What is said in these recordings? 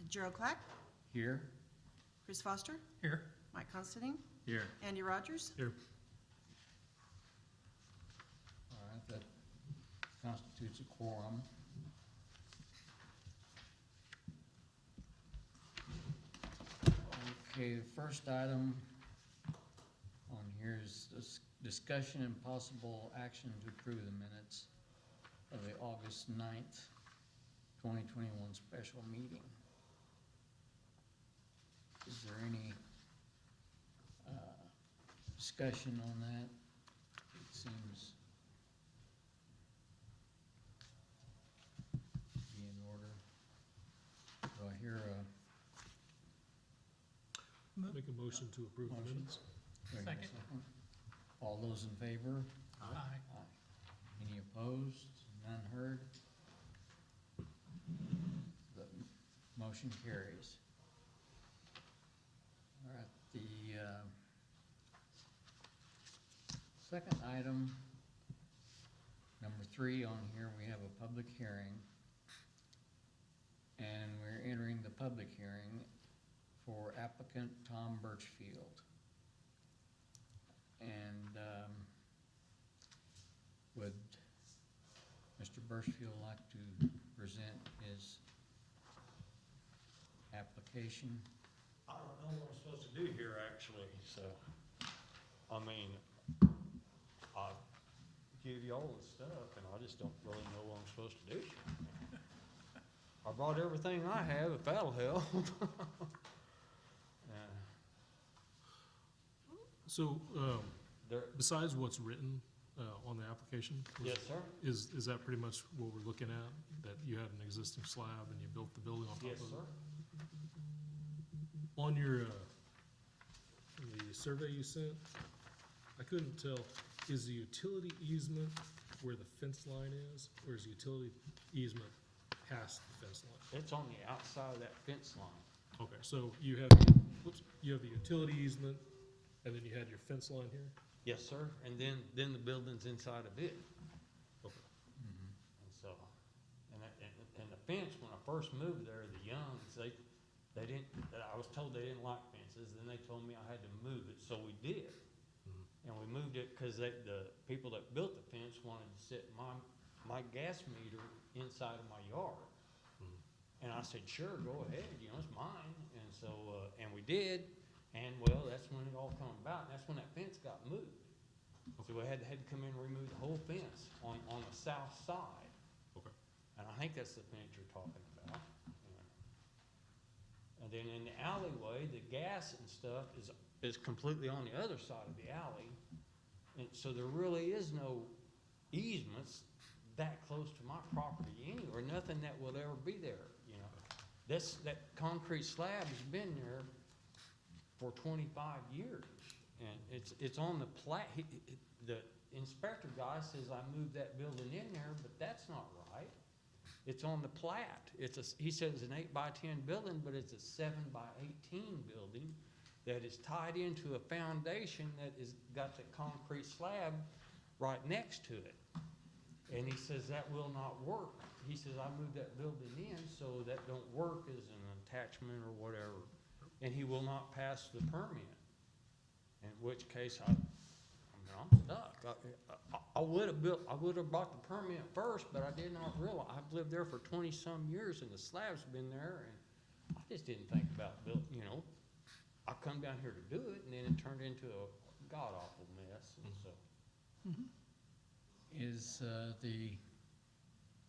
Gerald Clack, Here. Chris Foster, Here. Mike Constantine, Here. Andy Rogers. Here. All right, that constitutes a quorum. Okay, the first item on here is discussion and possible action to approve the minutes of the August 9th, 2021 special meeting. Is there any discussion on that? It seems to be in order. Do I hear a Make a motion to approve the motion? minutes. Do I hear a Second. All those in favor? Aye. Aye. Any opposed? None heard? The motion carries. All right, the second item, number 3 on here, we have a public hearing. And we're entering the public hearing for applicant Tom Birchfield. And would Mr. Birchfield like to present his application? I don't know what I'm supposed to do here, actually, so, I mean, I give you all the stuff, and I just don't really know what I'm supposed to do. I brought everything I have, if that'll help. So, There, besides what's written on the application, yes, sir? is that pretty much what we're looking at? That you had an existing slab and you built the building on top Yes, of it? sir. On your, the survey you sent, I couldn't tell, is the utility easement where the fence line is, or is the utility easement past the fence line? It's on the outside of that fence line. Okay, so you have, you have the utility easement, and then you had your fence line here? Yes, sir, and then the building's inside of it. Okay. Mm-hmm. And so, and the fence, when I first moved there, the Youngs, they didn't, I was told they didn't like fences, then they told me I had to move it, so we did. And we moved it because the people that built the fence wanted to set my gas meter inside of my yard. And I said, sure, go ahead, you know, it's mine. And so, and we did, and well, that's when it all came about, and that's when that fence got moved. So we had to come in and remove the whole fence on the south side. Okay. And I think that's the fence you're talking about. And then in the alleyway, the gas and stuff is completely on the other side of the alley. And so there really is no easements that close to my property anywhere, nothing that will ever be there, you know. That concrete slab has been there for 25 years, and it's on the plat. The inspector guy says I moved that building in there, but that's not right. It's on the plat. He says it's an 8x10 building, but it's a 7x18 building that is tied into a foundation that is got the concrete slab right next to it. And he says that will not work. He says I moved that building in, so that don't work as an attachment or whatever. And he will not pass the permit. In which case I'm stuck. I would have bought the permit first, but I did not realize. I've lived there for 20-some years, and the slab's been there, and I just didn't think about building. You know, I come down here to do it, and then it turned into a god awful mess. And so, Is the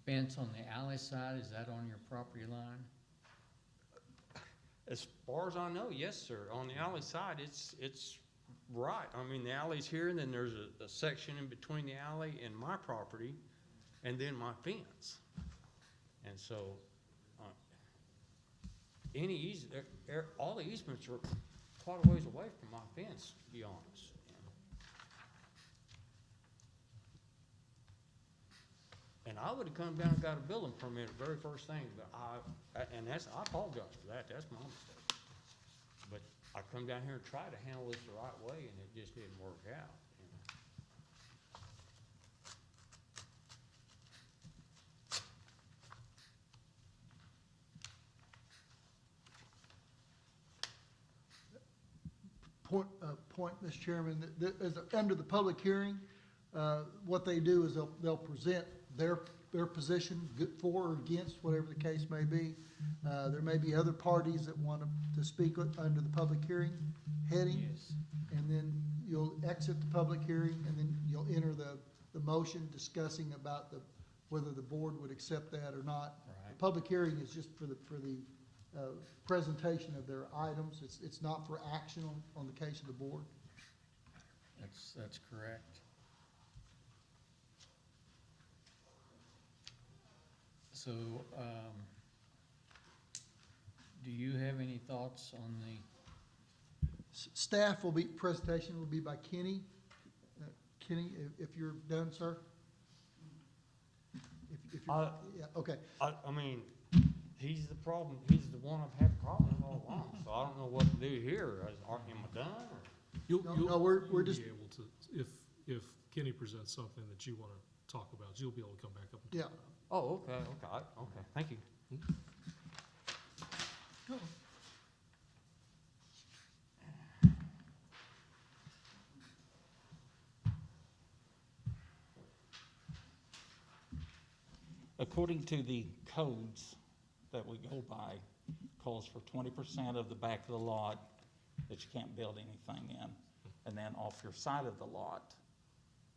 fence on the alley side, is that on your property line? as far as I know, yes, sir. On the alley side, it's right. I mean, the alley's here, and then there's a section in between the alley and my property, and then my fence. And so, all the easements are quite a ways away from my fence, to be honest. And I would have come down and got a building permit the very first thing, but I apologize for that. That's my mistake. But I come down here and try to handle this the right way, and it just didn't work out. point, Mr. Chairman, under the public hearing, what they do is they'll present their position for or against, whatever the case may be. There may be other parties that want to speak under the public hearing heading. Yes. And then you'll exit the public hearing, and then you'll enter the motion discussing about whether the board would accept that or not. Right. The public hearing is just for the presentation of their items. It's not for action on the case of the board. That's correct. So, do you have any thoughts on the, Presentation will be by Kenny. Kenny, if you're done, sir? If you're, yeah, okay. I mean, he's the problem, he's the one I've had problems all along, so I don't know what to do here. Am I done, or? You'll No, we're you'll just- be able to, if Kenny presents something that you wanna talk about, you'll be able to come back up and Yeah. talk about it. Oh, okay, thank you. According to the codes that we go by, calls for 20% of the back of the lot that you can't build anything in. And then off your side of the lot,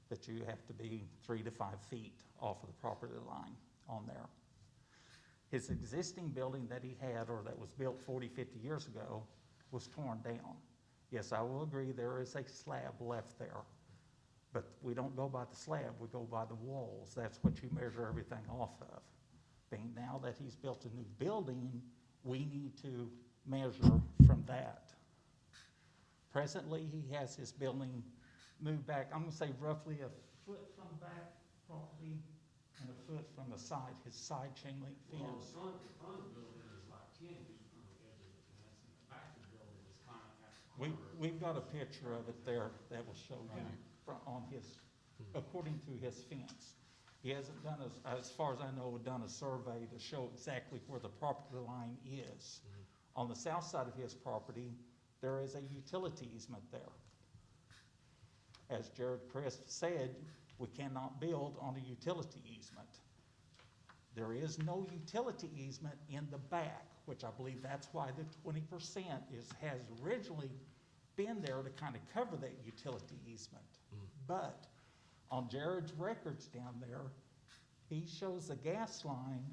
that you have to be 3 to 5 feet off of the property line on there. His existing building that he had, or that was built 40, 50 years ago, was torn down. Yes, I will agree there is a slab left there, but we don't go by the slab, we go by the walls. That's what you measure everything off of. Being now that he's built a new building, we need to measure from that. Presently, he has his building moved back, I'm gonna say roughly a foot from the back property and a foot from the side, his side chain link Well, fence. the front of the building is like 10 feet from the edge of the fence, and the back of the building is kind of at the corner. we've got a picture of it there that will show you on his, according to his fence. He hasn't done, as far as I know, done a survey to show exactly where the property line is. On the south side of his property, there is a utility easement there. As Jared Crest said, we cannot build on a utility easement. There is no utility easement in the back, which I believe that's why the 20% has originally been there to kind of cover that utility easement. But on Jared's records down there, he shows the gas line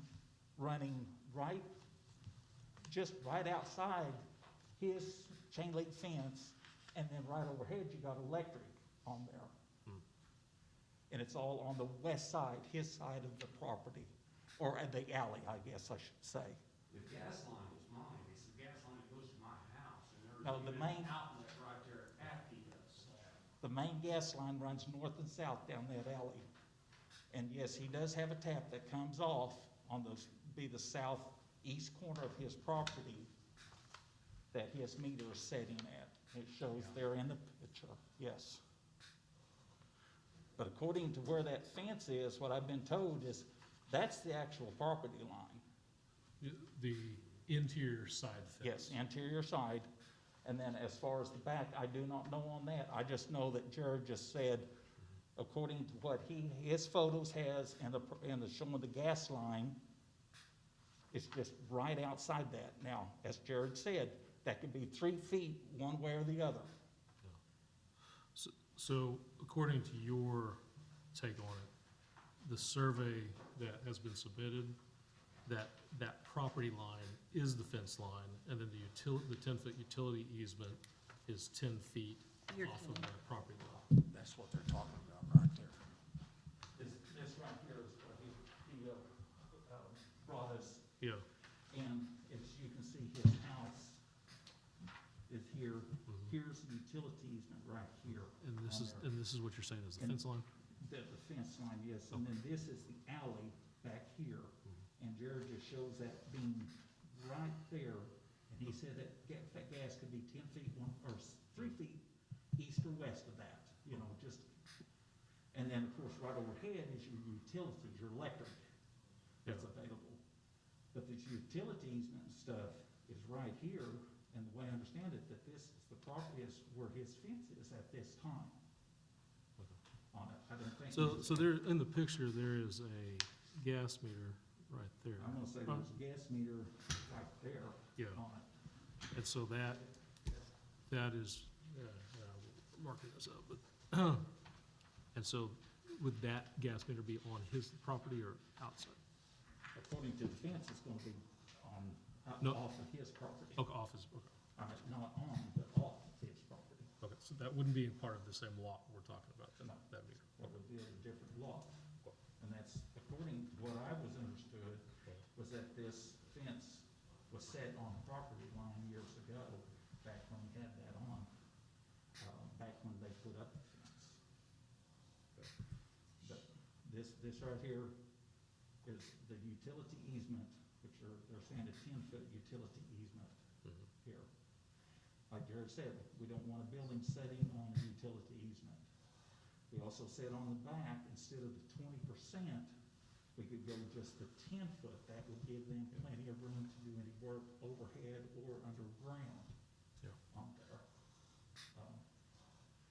running just right outside his chain link fence, and then right overhead you got electric on there. And it's all on the west side, his side of the property, or the alley, I guess I should say. The gas line is mine, it's the gas line that goes to my house, and No, there's the even main- an outlet right there at the slab. The main gas line runs north and south down that alley. And yes, he does have a tap that comes off on the southeast corner of his property that his meter is setting at. It shows there in the picture, yes. But according to where that fence is, what I've been told is that's the actual property line. The interior side fence. Yes, interior side. And then as far as the back, I do not know on that. I just know that Jared just said, according to what his photos has and the showing the gas line, it's just right outside that. Now, as Jared said, that could be 3 feet one way or the other. So according to your take on it, the survey that has been submitted, that property line is the fence line, and then the 10-foot utility easement is 10 feet You're off of kidding. that property line. That's what they're talking about right there. This right here is what he brought us, Yeah. and as you can see, his house is here. Here's the utility easement right here. And this on is, there. and this is what you're saying is the And- fence line? The fence line, yes, and then this is the alley back here, and Jared just shows that being right there, and he said that gas could be 10 feet, 3 feet east or west of that, just, and then, of course, right overhead is your utilities, your electric that's available. But this utility easement and stuff is right here, and the way I understand it, that this is the property is where his fence is at this time. On it, I don't think. So there, in the picture, there is a gas meter right there. I'm gonna say there's a gas meter right there Yeah, on it. and so that is, marking this up, but, and so would that gas meter be on his property or outside? According to the fence, it's gonna be on, No. off of his property. Okay, office, okay. Not on, but off of his property. Okay, so that wouldn't be part of the same lot we're talking about, then, No. that meter? It would be a different lot. And that's, according to what I was understood, was that this fence was set on the property line years ago, back when we had that on, back when they put up the fence. But this right here is the utility easement, which they're saying a 10-foot utility easement Mhm. here. Like Jared said, we don't want a building setting on a utility easement. We also said on the back, instead of the 20%, we could go just the 10-foot. That would give them plenty of room to do any work overhead or underground Yeah. on there.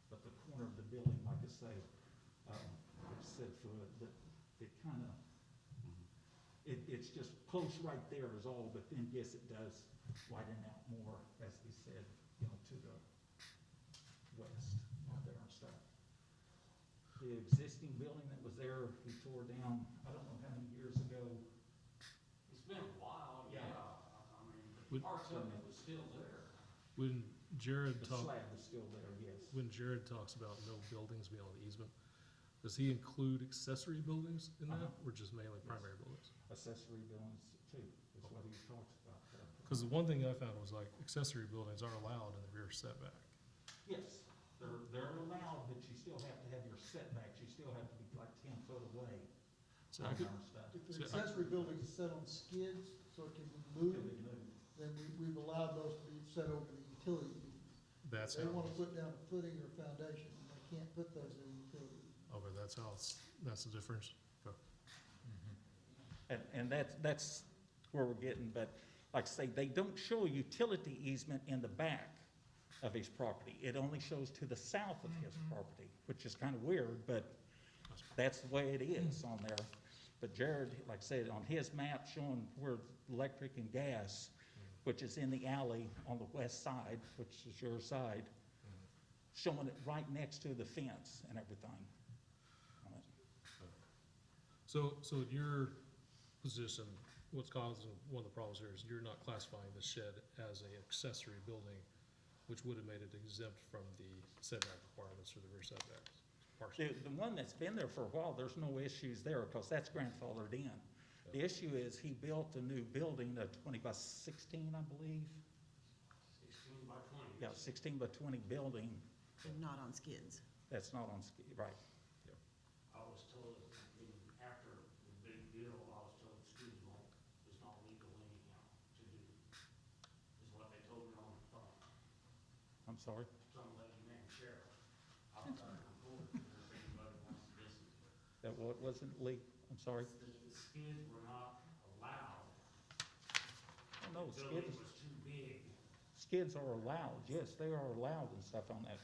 But the corner of the building, like I say, it's said foot, but it kind of, it's just close right there is all, but then yes, it does widen out more, as he said, to the west out there and stuff. The existing building that was there, he tore down, I don't know how many years ago. It's been a while, Yeah. I mean, Would- but parts of it was still there. When Jared The slab was still there, yes. when Jared talks about no buildings beyond the easement, does he include accessory buildings in that, or just mainly primary buildings? Accessory buildings too, is what he talks about there. Because the one thing I found was like accessory buildings are allowed in the rear setback. Yes, they're allowed, but you still have to have your setbacks, you still have to be like 10 foot away. So I could, on our stuff. If See, the I- accessory building is set on skids, so it can be Can moved, be moved. then we've allowed those to be set over the utility easement. that's They how, wanna put down a footing or foundation, and they can't put those in utility. okay, that's the difference. Okay. And that's where we're getting, but like I say, they don't show a utility easement in the back of his property. It only shows to the south of his property, which is kind of weird, but that's the way it is on there. But Jared, like I said, on his map showing where electric and gas, which is in the alley on the west side, which is your side, showing it right next to the fence and everything. on it. So in your position, what's causing one of the problems here is you're not classifying the shed as an accessory building, which would have made it exempt from the setback requirements for the rear setbacks. Partially. The one that's been there for a while, there's no issues there, because that's grandfathered in. The issue is he built a new building, a 20 by 16, I believe. 16 by 20. Yeah, 16 by 20 building, And not on skids. that's not on ski, right. I was told, after the big deal, I was told school zone is not legal anyhow to do, is what they told me on the phone. I'm sorry. Some lady named Cheryl. I'll try to record it if anybody wants to listen to it. That what wasn't Lee, I'm sorry. The skids were not allowed. Oh, no, The building skids, was too big. skids are allowed, yes, they are allowed and stuff on that.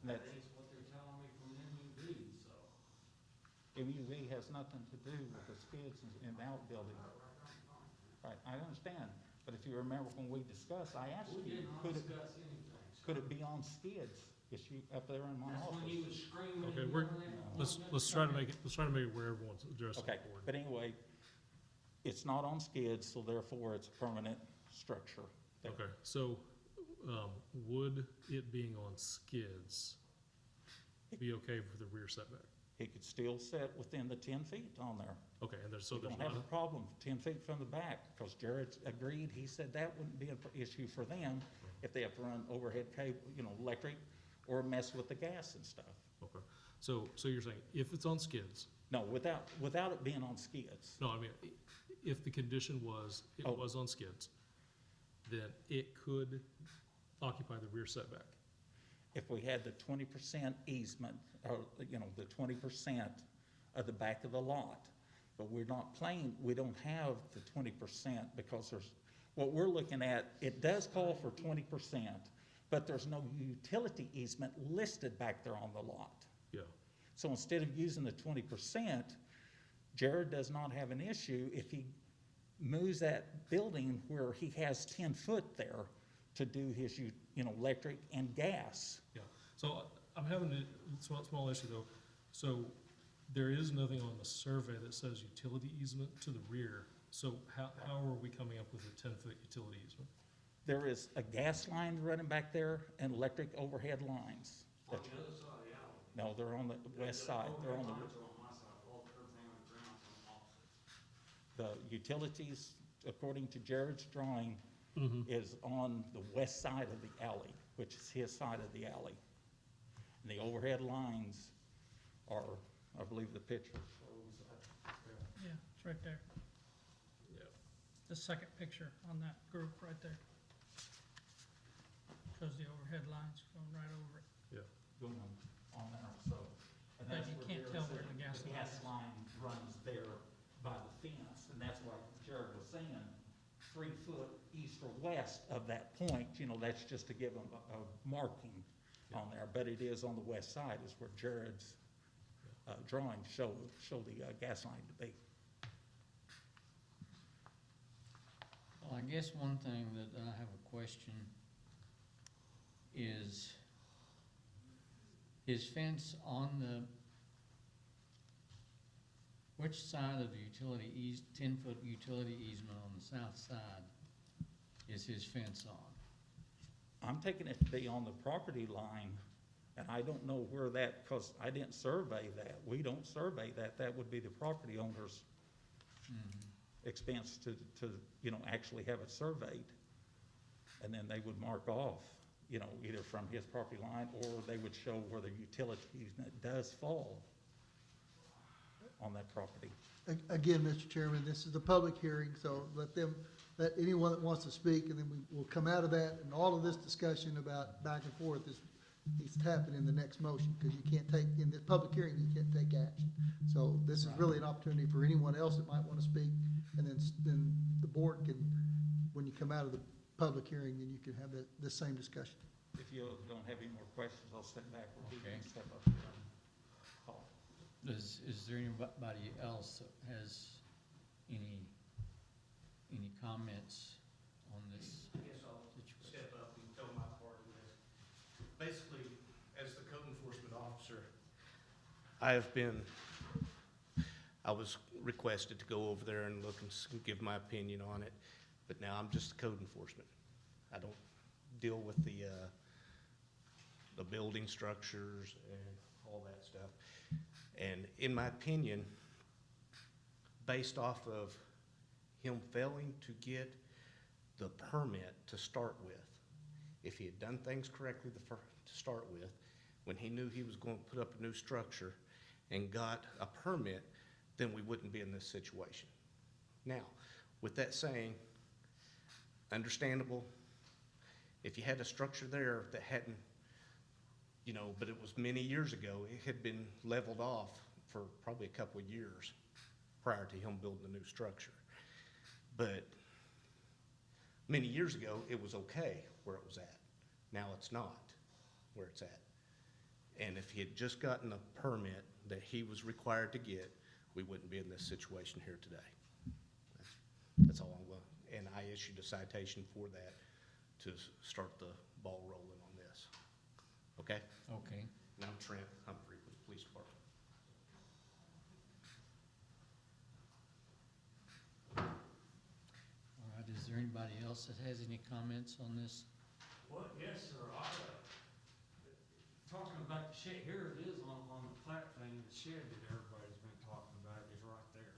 And That that is what they're telling me from MUV, so. MUV has nothing to do with the skids in the outbuilding. Right, I understand, but if you remember when we discussed, I asked We you, did not could it, discuss anything. could it be on skids? Is you up there in my That's office? when you was screaming. Okay, and we're, yelling at let's one try to make it where everyone's addressing Okay, the board. but anyway, it's not on skids, so therefore it's a permanent structure. there. Okay, so, would it being on skids be okay for the rear setback? He could still set within the 10 feet on there. Okay, and there's, so We there's don't have not, a problem 10 feet from the back, because Jared agreed, he said that wouldn't be an issue for them if they have to run overhead cable, electric, or mess with the gas and stuff. okay, so you're saying if it's on skids, No, without it being on skids. no, I mean, if the condition was, it Oh. was on skids, then it could occupy the rear setback. If we had the 20% easement, or, the 20% of the back of the lot. But we're not playing, we don't have the 20% because What we're looking at, it does call for 20%, but there's no utility easement listed back there on the lot. Yeah, So instead of using the 20%, Jared does not have an issue if he moves that building where he has 10 foot there to do his, electric and gas. yeah. So I'm having a small issue though. So there is nothing on the survey that says utility easement to the rear. So how are we coming up with a 10-foot utility easement? There is a gas line running back there and electric overhead lines. On the other side of the alley. No, they're on the west side. They're on Lines are on my side, all everything on the ground's on the opposite. the utilities, according to Jared's drawing, Mm-hmm. is on the west side of the alley, which is his side of the alley. And the overhead lines are, I believe the picture shows, Yeah, it's right there. Yeah. The second picture on that group right there. Shows the overhead lines going right over it. going on there, so. And But that's you where can't Jared tell said where the gas line is. line runs there by the fence, and that's what Jared was saying. 3 foot east or west of that point, that's just to give them a marking on there, but it is on the west side is where Jared's drawings show the gas line to be. Well, I guess one thing that I have a question is his fence on which side of the 10-foot utility easement on the south side is his fence on? I'm taking it to be on the property line, and I don't know where that, because I didn't survey that. We don't survey that. That would be the property owner's expense to actually have it surveyed. And then they would mark off, either from his property line, or they would show where the utility easement does fall on that property. Again, Mr. Chairman, this is a public hearing, so let anyone that wants to speak, and then we will come out of that, and all of this discussion about back and forth needs to happen in the next motion, because you can't take, in this public hearing, you can't take action. So this is really an opportunity for anyone else that might want to speak, and then the board can, when you come out of the public hearing, then you can have the same discussion. If you don't have any more questions, I'll step back. Okay. Step up here and talk. Is there anybody else that has any comments on this I guess I'll situation? step up and tell my part in this. Basically, as the code enforcement officer, I was requested to go over there and look and give my opinion on it, but now I'm just code enforcement. I don't deal with the building structures and all that stuff. And in my opinion, based off of him failing to get the permit to start with, if he had done things correctly to start with, when he knew he was going to put up a new structure and got a permit, then we wouldn't be in this situation. Now, with that saying, understandable, if you had a structure there that hadn't, but it was many years ago, it had been leveled off for probably a couple of years prior to him building the new structure. But many years ago, it was okay where it was at. Now it's not where it's at. And if he had just gotten a permit that he was required to get, we wouldn't be in this situation here today. That's all I'm going. And I issued a citation for that to start the ball rolling on this. Okay? Okay. And I'm Trent Humphrey with the police department. All right, is there anybody else that has any comments on this? Well, yes, sir, talking about the shed, here it is on the plat thing, the shed that everybody's been talking about is right there.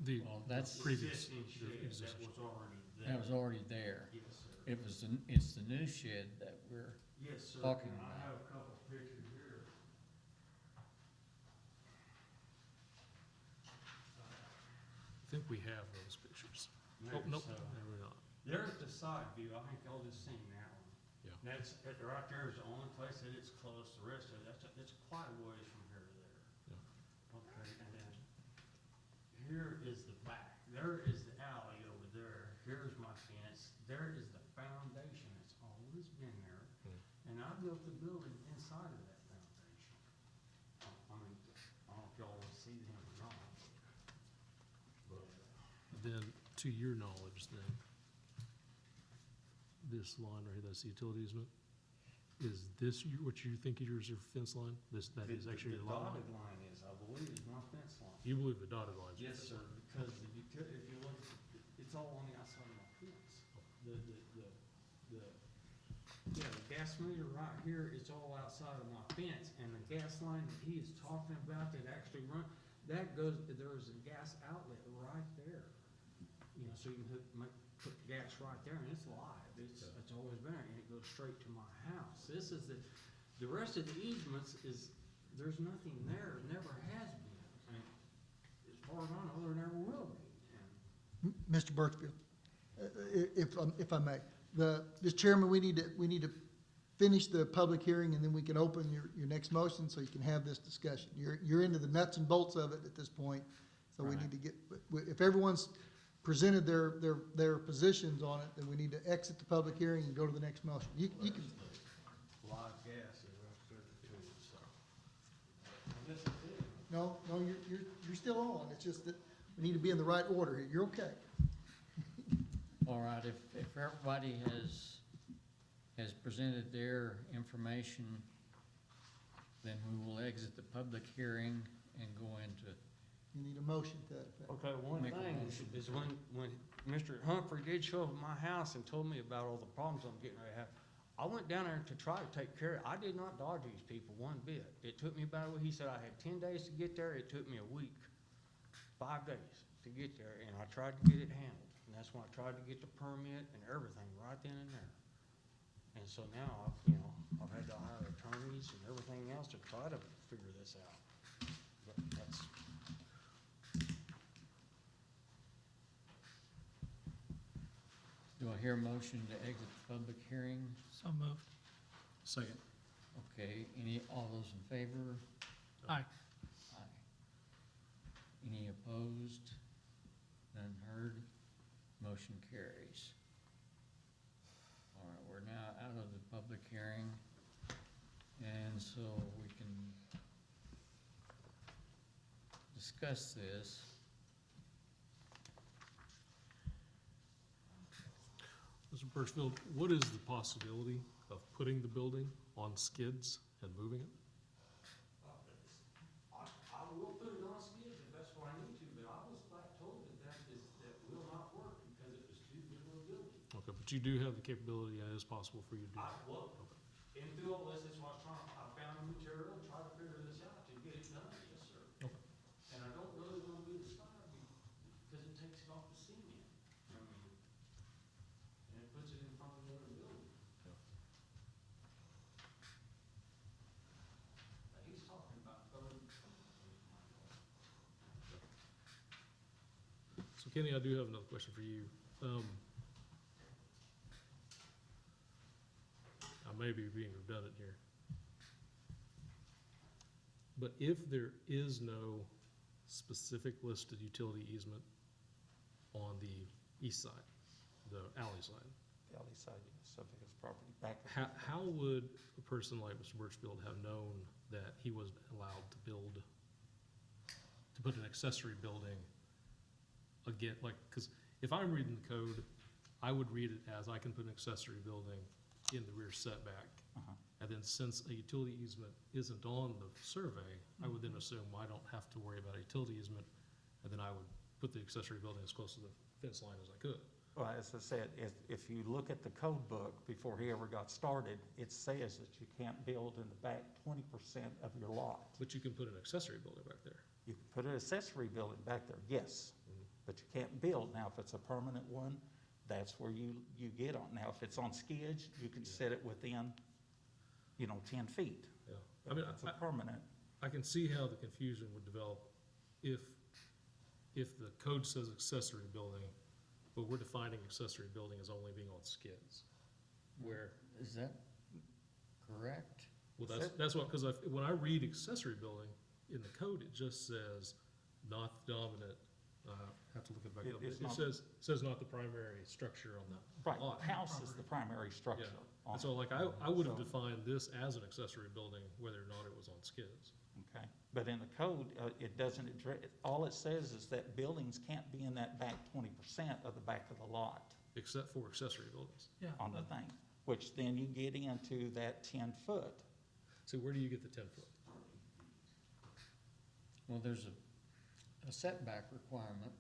The Well, that's, previous, Existing shed that existing. was already there. that was already there. Yes, sir. It's the new shed that we're, Yes, sir. talking And about. I have a couple pictures here. I think we have those pictures. Oh, Maybe nope, so. maybe not. There's the side view, I think y'all just seen that one. Yeah. And that's, right there is the only place that it's close, the rest of it, it's quite a ways from here to there. Yeah. Okay, and then here is the back, there is the alley over there, here's my fence, there is the foundation, it's always been there. Hmm. And I built the building inside of that foundation. I mean, I don't know if y'all will see them or not. Then, to your knowledge then, this line right here, that's the utility easement, is this what you think is your fence line? That is actually your lot line? The dotted line is, I believe, is my fence line. You believe the dotted line is your Yes, fence sir, line? because if you look, it's all on the outside of my fence. Yeah, the gas meter right here, it's all outside of my fence, and the gas line that he is talking about that actually that goes, there's a gas outlet right there. You know, so you can put the gas right there, and it's live, it's always been there, and it goes straight to my house. This is the rest of the easements is, there's nothing there, never has been. And as far as I know, there never will be. And Mr. Birchfield, if I may, Mr. Chairman, we need to finish the public hearing, and then we can open your next motion, so you can have this discussion. You're into the nuts and bolts of it at this point, so we need to get, if everyone's presented their positions on it, then we need to exit the public hearing and go to the next motion. You can, live gas is up there too, so. And this is it. no, you're still on, it's just that we need to be in the right order here. You're okay. All right, if everybody has presented their information, then we will exit the public hearing and go into, You need a motion to that effect. Okay, one Make a thing motion. is when Mr. Humphrey did show up at my house and told me about all the problems I'm getting ready to have, I went down there to try to take care of it. I did not dodge these people one bit. It took me about a week. He said I had 10 days to get there. It took me a week, 5 days to get there, and I tried to get it handled. And that's when I tried to get the permit and everything right then and there. And so now, I've had to hire attorneys and everything else to try to figure this out. But that's, do I hear a motion to exit the public hearing? So moved. Second. Okay, all those in favor? Aye. Aye. Any opposed? None heard? Motion carries. All right, we're now out of the public hearing, and so we can discuss this. Mr. Birchfield, what is the possibility of putting the building on skids and moving it? I will put it on skids if that's what I need to, but I was flat told that will not work because it was too big of a building. Okay, but you do have the capability, and it is possible for you to do that. Well, in through all this, that's why I found the material and tried to figure this out to get it done, yes, sir. Okay. And I don't really wanna do the slab because it takes it off the cement. I mean, and it puts it in front of the other building. He's talking about 30. So Kenny, I do have another question for you. I may be being redundant here. But if there is no specific listed utility easement on the east side, the alley side, The alley side of his property back. how would a person like Mr. Birchfield have known that he was allowed to put an accessory building again, because if I'm reading the code, I would read it as I can put an accessory building in the rear setback. Uh-huh. And then since a utility easement isn't on the survey, I would then assume I don't have to worry about a utility easement, and then I would put the accessory building as close to the fence line as I could. Well, as I said, if you look at the code book before he ever got started, it says that you can't build in the back 20% of your lot. But you can put an accessory building back there. You can put an accessory building back there, yes, but you can't build. Now, if it's a permanent one, that's where you get on. Now, if it's on skids, you can set it within, 10 feet. Yeah. I mean, It's a permanent. I can see how the confusion would develop if the code says accessory building, but we're defining accessory building as only being on skids. Where, Is that correct? well, that's what, because when I read accessory building in the code, it just says not dominant Have to look it back It- up. it's It not- says not the primary structure on the Right, lot. house is the primary structure. Yeah. on And so it. like, I would have So- defined this as an accessory building, whether or not it was on skids. Okay, but in the code, it doesn't address, all it says is that buildings can't be in that back 20% of the back of the lot Except for accessory buildings. Yeah. on the thing, which then you get into that 10-foot. So where do you get the 10 foot? Well, there's a setback requirement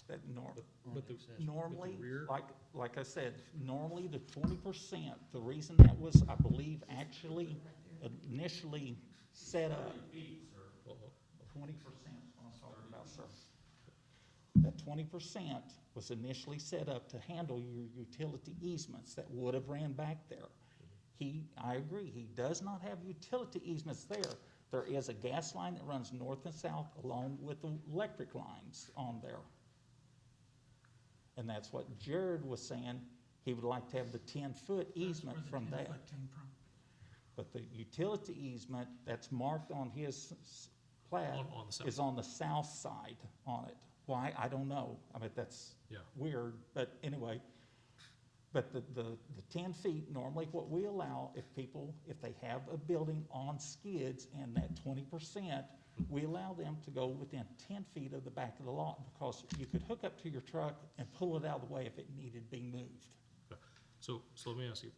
That on But the- accessory. normally, rear- like I said, normally the 20%, the reason that was, I believe, actually initially set up. Uh-oh. 20% is what I'm talking about, sir. That 20% was initially set up to handle your utility easements that would have ran back there. I agree, he does not have utility easements there. There is a gas line that runs north and south along with the electric lines on there. And that's what Jared was saying, he would like to have the 10-foot easement from That's where that. the 10 foot came from. But the utility easement that's marked on his plat On the south. is on the south side on it. Why, I don't know. I mean, that's Yeah. weird, but anyway. But the 10 feet, normally what we allow, if they have a building on skids and that 20%, we allow them to go within 10 feet of the back of the lot, because you could hook up to your truck and pull it out of the way if it needed to be moved. So let me ask you,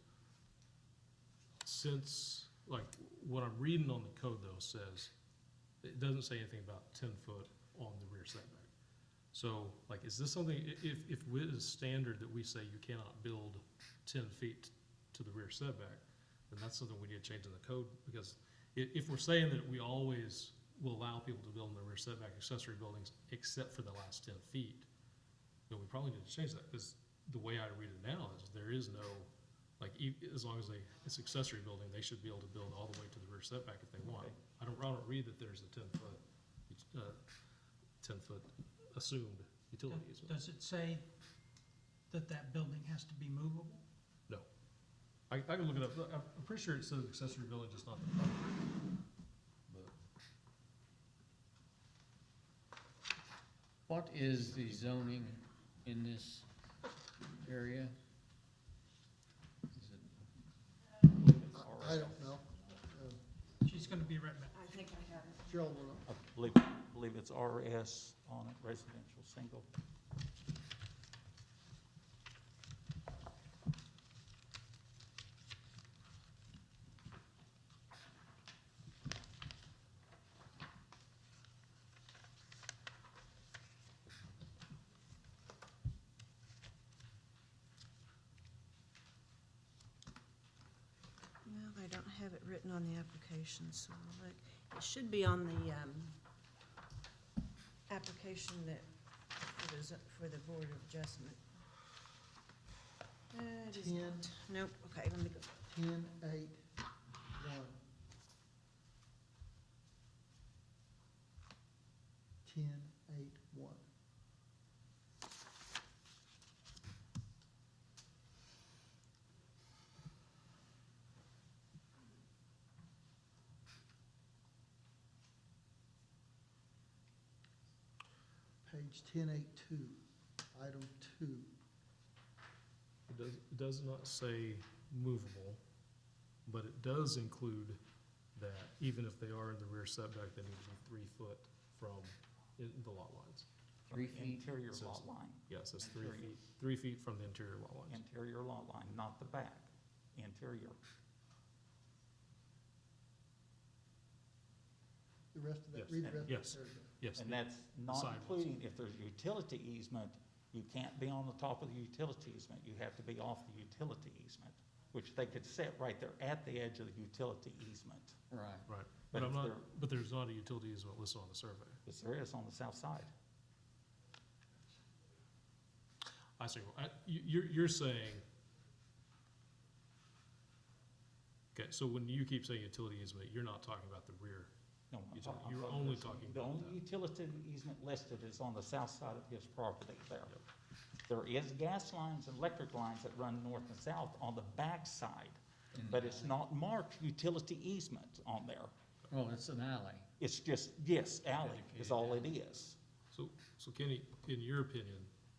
since, like, what I'm reading on the code though says, it doesn't say anything about 10 foot on the rear setback. So, like, is this something, if it is standard that we say you cannot build 10 feet to the rear setback, then that's something we need to change in the code, because if we're saying that we always will allow people to build in the rear setback accessory buildings except for the last 10 feet, then we probably need to change that, because the way I read it now is there is no, like, as long as it's accessory building, they should be able to build all the way to the rear setback if they want. Okay. I don't read that there's a 10 foot assumed utility easement. Does it say that that building has to be movable? No. I can look it up. I'm pretty sure it says accessory building, just not the primary. But What is the zoning in this area? Is it I don't know. She's gonna be right back. I think I have it. Cheryl will know. I believe it's RS on it, residential single. Well, I don't have it written on the application, so I'll look. It should be on the, application that, for the Board of Adjustment. It is 10. not. Nope, okay, let me go. 10-8-1. 10-8-1. Page 10-8-2, item 2. it does not say movable, but it does include that even if they are in the rear setback, they need to be 3 foot from the lot lines. 3 feet? Interior Says- lot line, Yeah, it says 3 Interior. feet, 3 feet from the interior lot lines. interior lot line, not the back, interior. The rest of that, Yes. read the rest of that Yes. paragraph. Yes, And that's not sidewalks. including, if there's utility easement, you can't be on the top of the utility easement, you have to be off the utility easement, which they could set right there at the edge of the utility easement. Right. right. But But I'm if not, they're- but there's not a utility easement listed on the survey. Yes, there is on the south side. I see, you're saying, okay, so when you keep saying utility easement, you're not talking about the rear. No, I'm You're talking- talking- you're I'm only talking- talking The about only that. utility easement listed is on the south side of his property there. There is gas lines and electric lines that run north and south on the back side, In the but it's alley. not marked utility easement on there. Well, it's an alley. It's just, yes, alley is all it is. So Kenny, in your opinion,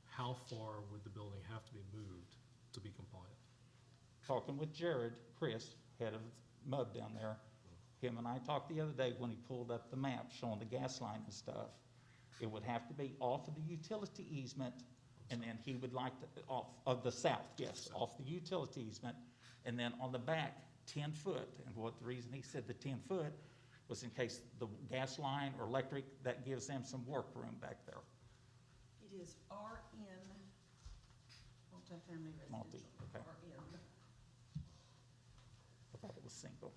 how far would the building have to be moved to be compliant? Talking with Jared, Chris, head of MUB down there, him and I talked the other day when he pulled up the map showing the gas line and stuff. It would have to be off of the utility easement, and then he would like to, off of the south, yes, off the utility easement, and then on the back, 10 foot. And what the reason he said the 10 foot was in case the gas line or electric, that gives them some work room back there. It is RN, multifamily Multi, residential, okay. RN. I thought it was single.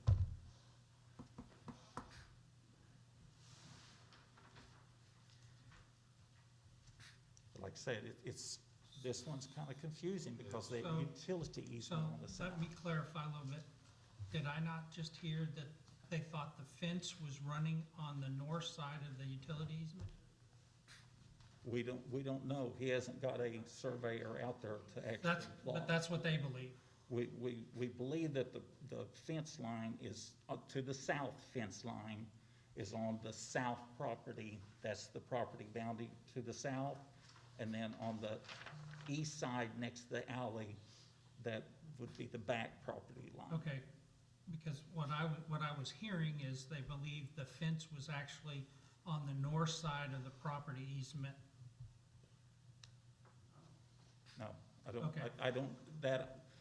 Like I said, this one's kind of confusing because the So- utility So easement on the south. let me clarify a little bit. Did I not just hear that they thought the fence was running on the north side of the utility easement? We don't know. He hasn't got a surveyor out there to actually But plot. that's what they believe. We believe that the fence line is, to the south fence line is on the south property. That's the property boundary to the south. And then on the east side next to the alley, that would be the back property line. Okay, because what I was hearing is they believe the fence was actually on the north side of the property easement. No, I don't, Okay. I don't,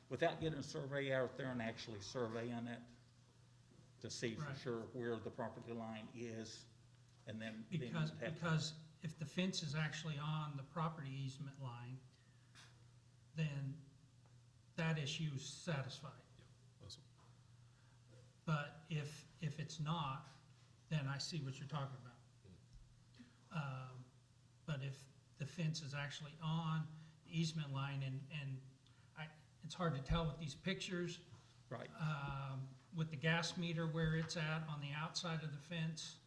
without getting a survey out there and actually surveying it to see for Right. sure where the property line is, and then you'd Because, have to- because if the fence is actually on the property easement line, then that issue is satisfied. Awesome. But if it's not, then I see what you're talking about. But if the fence is actually on the easement line and it's hard to tell with these pictures, right, with the gas meter where it's at on the outside of the fence.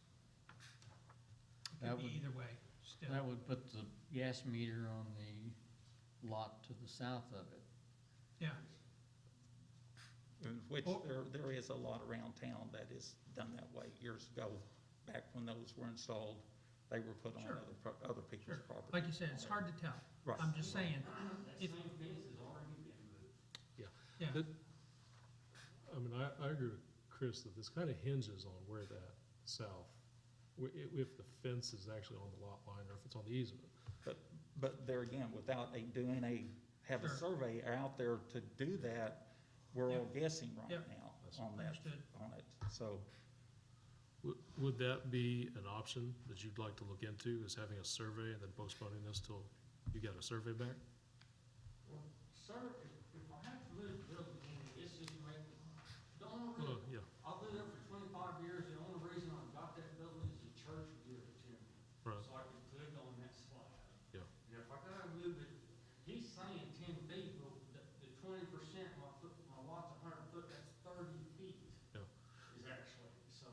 It That could be would- either way, still. That would put the gas meter on the lot to the south of it. Yeah, which Well- there is a lot around town that is done that way. Years ago, back when those were installed, they were put on Sure. other people's sure. property. Like you said, it's hard to tell. Right. I'm just saying, That if, same fence has already been moved. yeah, That- I mean, I agree with Chris that this kind of hinges on where that south, if the fence is actually on the lot line or if it's on the easement. But there again, without have a Sure. surveyor out there to do that, we're all Yep. guessing right Yep. now on that, Understood. on it. So, Would that be an option that you'd like to look into, is having a survey and then postponing this till you get a survey back? Well, sir, if I have to move the building, it's just the only Well, reason, yeah, I've lived there for 25 years, the only reason I got that building is the church would give it to me. right, So I could put it on that slab. yeah. And if I gotta move it, he's saying 10 feet, but the 20%, my lot's 100 foot, that's 30 feet. Yeah. Is actually, so,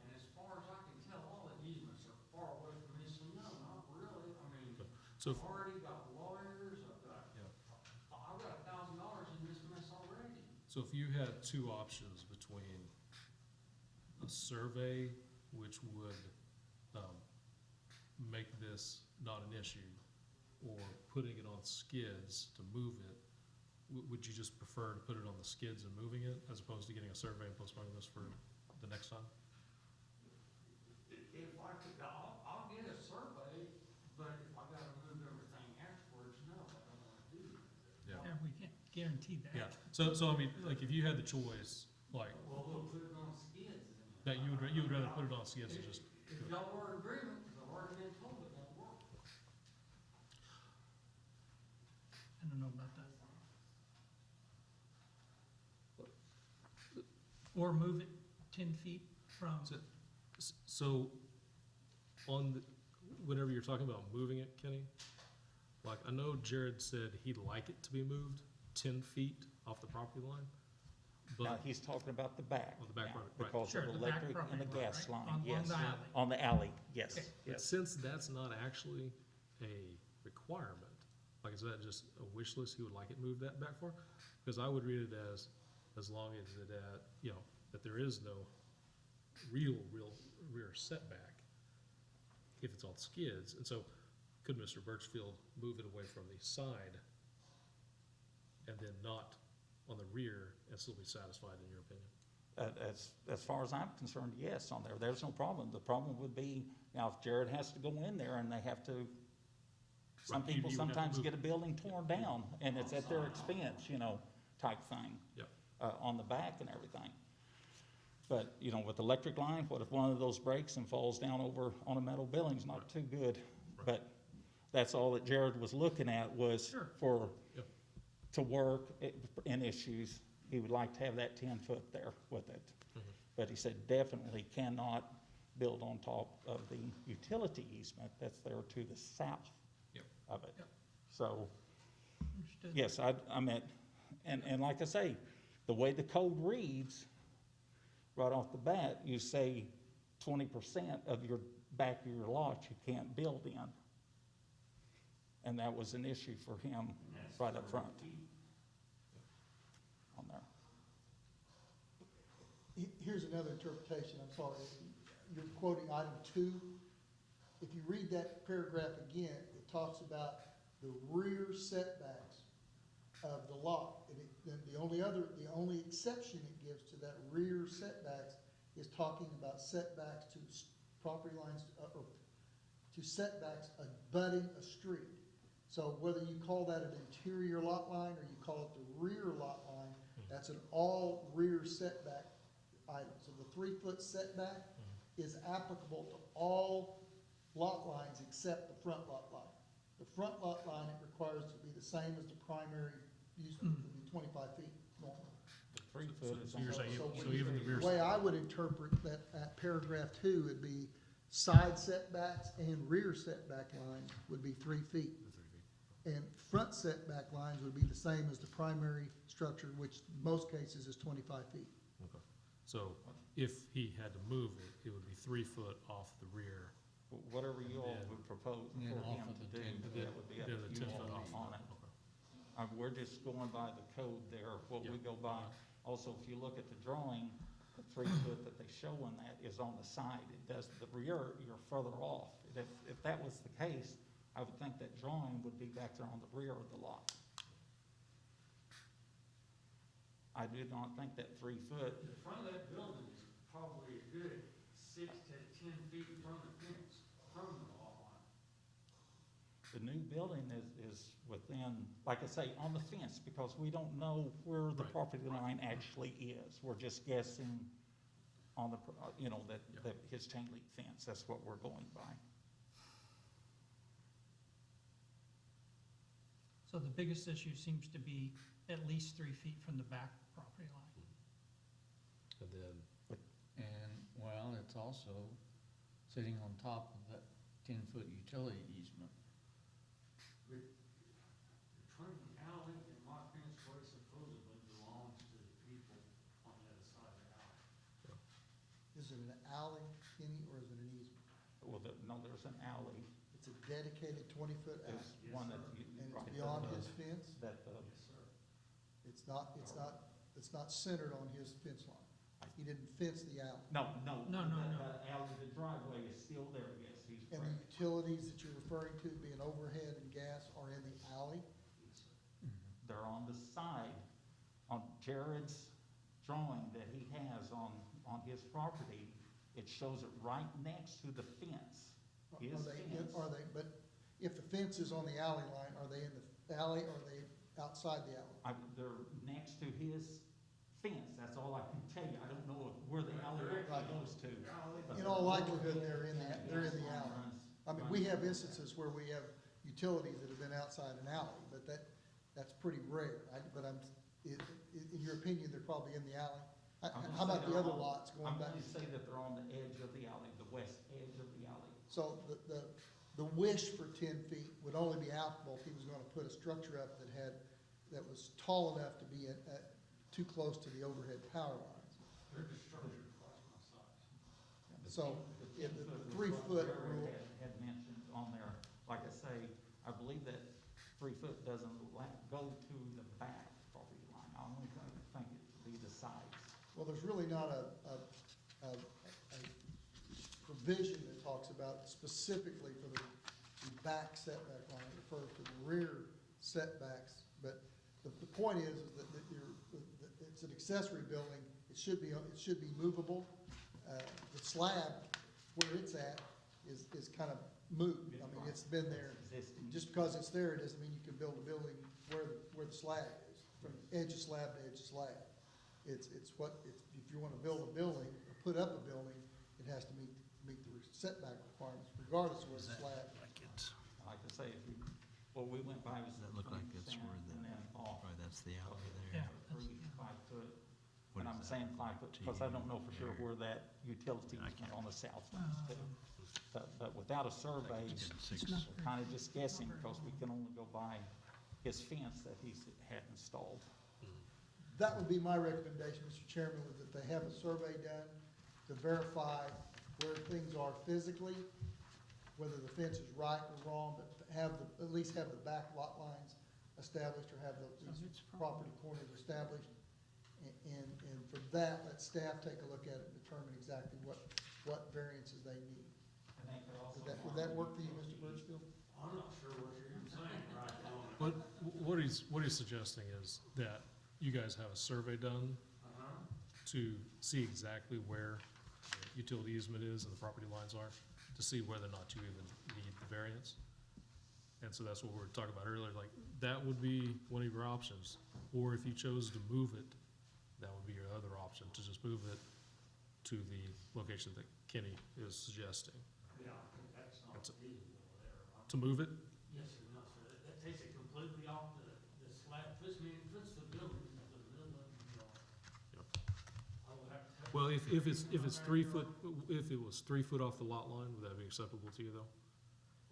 and as far as I can tell, all the easements are far away from me, so no, not really, I mean, So, I've already got lawyers, Yeah. I've got $1,000 in this mess already. so if you had two options between a survey, which would, make this not an issue, or putting it on skids to move it, would you just prefer to put it on the skids and moving it, as opposed to getting a survey and postponing this for the next time? If I could, I'll get a survey, but if I gotta move everything afterwards, no, I don't wanna do that. yeah, we can't guarantee that. Yeah, so I mean, like, if you had the choice, like, Well, we'll put it on skids then. that you would rather put it on skids and just, If y'all were in agreement, because I've already been told it won't work. I don't know about that. Or move it 10 feet from, so, on the, whenever you're talking about moving it, Kenny, like, I know Jared said he'd like it to be moved 10 feet off the property line, now, but, he's talking about the back. Oh, the back now, property, right. Because Sure, of the back electric and the property line, gas right? line, On yes. the alley. On the alley, yes, Okay. but yes. since that's not actually a requirement, like, is that just a wish list, he would like it moved that back far? Because I would read it as long as it, that there is no real rear setback, if it's on skids. And so could Mr. Birchfield move it away from the side and then not on the rear and still be satisfied, in your opinion? As far as I'm concerned, yes, on there, there's no problem. The problem would be, now, if Jared has to go in there and they have to, some Right, you people would have to sometimes move get a building torn down, and it's at their expense, you know, type thing. Yep. On the back and everything. But, you know, with electric line, what if one of those breaks and falls down over on a metal building's not too good. Right. But that's all that Jared was looking at was Sure. for, Yep. to work in issues. He would like to have that 10-foot there with it. Mhm. But he said definitely cannot build on top of the utility easement that's there to the south Yep. of it. Yep. So, Understood. yes, I meant, and like I say, the way the code reads, right off the bat, you say 20% of your back of your lot you can't build in. And that was an issue for him right up front on there. Here's another interpretation, I'm sorry, you're quoting item 2. If you read that paragraph again, it talks about the rear setbacks of the lot. And then the only exception it gives to that rear setbacks is talking about setbacks to property lines, or to setbacks abutting a street. So whether you call that an interior lot line or you call it the rear lot line, that's an all rear setback item. So the 3-foot setback is applicable to all lot lines except the front lot line. The front lot line, it requires to be the same as the primary use, would be 25 feet normally. The 3-foot is So you're on saying, So so even the rear. The way I would interpret that paragraph 2 would be side setbacks and rear setback lines would be 3 feet. And front setback lines would be the same as the primary structure, which in most cases is 25 feet. Okay. So if he had to move it, it would be 3 foot off the rear. Whatever you all Yeah. would propose for Yeah, off him of to the do, 10 that would be up Then the to 10 you foot all off. on it. Okay. We're just going by the code there, what we Yeah. go by. Also, if you look at the drawing, the 3-foot that they show in that is on the side. It does, the rear, you're further off. If that was the case, I would think that drawing would be back there on the rear of the lot. I did not think that 3-foot, The front of that building is probably a good 6 to 10 feet from the fence, from the lot line. the new building is within, like I say, on the fence, because we don't know where the Right. property line actually is. We're just guessing on the, you know, Yeah. that his chain link fence, that's what we're going by. So the biggest issue seems to be at least 3 feet from the back property line. And then, And, well, it's also sitting on top of that 10-foot utility easement. Between the alley and my fence, where it supposedly belongs to the people on the other side of the alley. Is it an alley, Kenny, or is it an easement? Well, no, there's an alley, It's a dedicated 20-foot alley, there's one that you. and right, it's beyond that- his fence? That, Yes, sir. It's not centered on his fence line. He didn't fence the alley. no. No. That alley, the driveway is still there, yes, he's And the correct. utilities that you're referring to, being overhead and gas, are in the alley? They're on the side, on Jared's drawing that he has on his property, it shows it right next to the fence. His fence. But if the fence is on the alley line, are they in the alley, or are they outside the alley? They're next to his fence, that's all I can tell you, I don't know where the alley Right. goes to. but In all likelihood, they're in the alley. runs- I mean, we have instances where we have utilities that have been outside an alley, but that's pretty rare. In your opinion, they're probably in the alley? I'm gonna How about say the they're other on- lots going I'm back? going to say that they're on the edge of the alley, the west edge of the alley. So the wish for 10 feet would only be applicable if he was gonna put a structure up that was tall enough to be too close to the overhead power lines. They're just structured twice my size. So, The if the 10-foot was 3-foot what Jared rule, had mentioned on there, like I say, I believe that 3-foot doesn't go to the back property line, I only think it to be the sides. well, there's really not a provision that talks about specifically for the back setback line, it refers to the rear setbacks. But the point is that it's an accessory building, it should be movable. The slab, where it's at, is kind of moved. I mean, it's been there. Just because it's there, it doesn't mean you can build a building where the slab is, from edge of slab to edge of slab. If you wanna build a building, or put up a building, it has to meet the setback requirements regardless of where the slab is. Like I say, we went by was That look like that's 20% where and then off. Probably that's the alley Yeah. there. 5 foot. What And is I'm that, saying 5 foot, because I don't know for sure there? where that utility I is can't- on the south line too. But without a survey, It's got six- we're kind of just guessing, because we can only go by his fence that he's had installed. That would be my recommendation, Mr. Chairman, was that they have a survey done to verify where things are physically, whether the fence is right or wrong, but at least have the back lot lines established, or have these property corners established. And for that, let staff take a look at it and determine exactly what variances they need. Would that work for you, Mr. Birchfield? I'm not sure what you're even saying right now. What he's suggesting is that you guys have a survey done to see exactly where the utility easement is and the property lines are, to see whether or not you even need the variance. And so that's what we were talking about earlier, like, that would be one of your options. Or if you chose to move it, that would be your other option, to just move it to the location that Kenny is suggesting. Yeah, I think that's not That's it. feasible there. To move it, Yes, sir, no, sir, that takes it completely off the slab, puts the building into the middle of the yard. Yep. I would have to. well, if it's 3 foot, if it was 3 foot off the lot line, would that be acceptable to you though?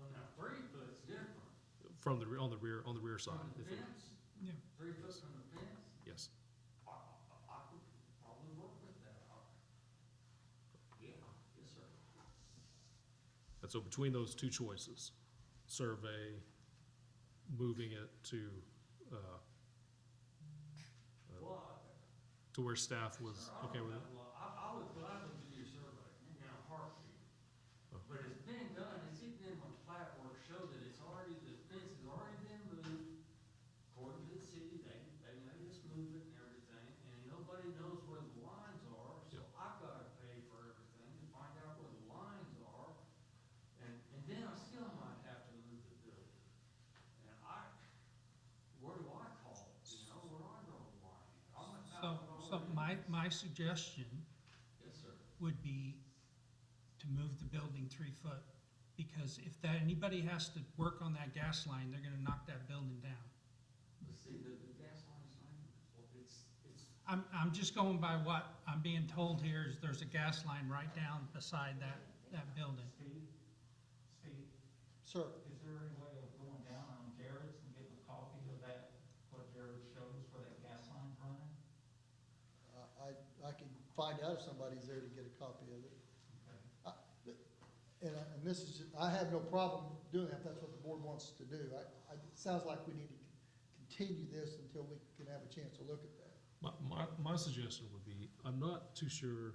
Well, now, 3 foot's different. From the, on the rear side? From the if it- fence, Yeah. 3 foot from the fence, Yes. I could probably work with that. Yeah, yes, sir. And so between those two choices, survey, moving it to where staff was okay with it? I would gladly do your survey in a heartbeat. But it's been done, it's even in my plat work, show that it's already, the fence has already been moved. According to the city, they made us move it and everything, and nobody knows where the lines are, so I've gotta pay for everything to find out where the lines are. And then I still might have to move the building. And where do I call it, you know, where do I draw the line? I'm So my suggestion Yes, sir. would be to move the building 3 foot, because if anybody has to work on that gas line, they're gonna knock that building down. But see, the gas line's not, well, it's, I'm just going by what I'm being told here, is there's a gas line right down beside that building. Steve, Sir, is there any way of going down on Jared's and getting a copy of that, what Jared shows where that gas line's running? I can find out if somebody's there to get a copy of it. And this is, I have no problem doing that, if that's what the board wants to do. It sounds like we need to continue this until we can have a chance to look at that. My suggestion would be, I'm not too sure,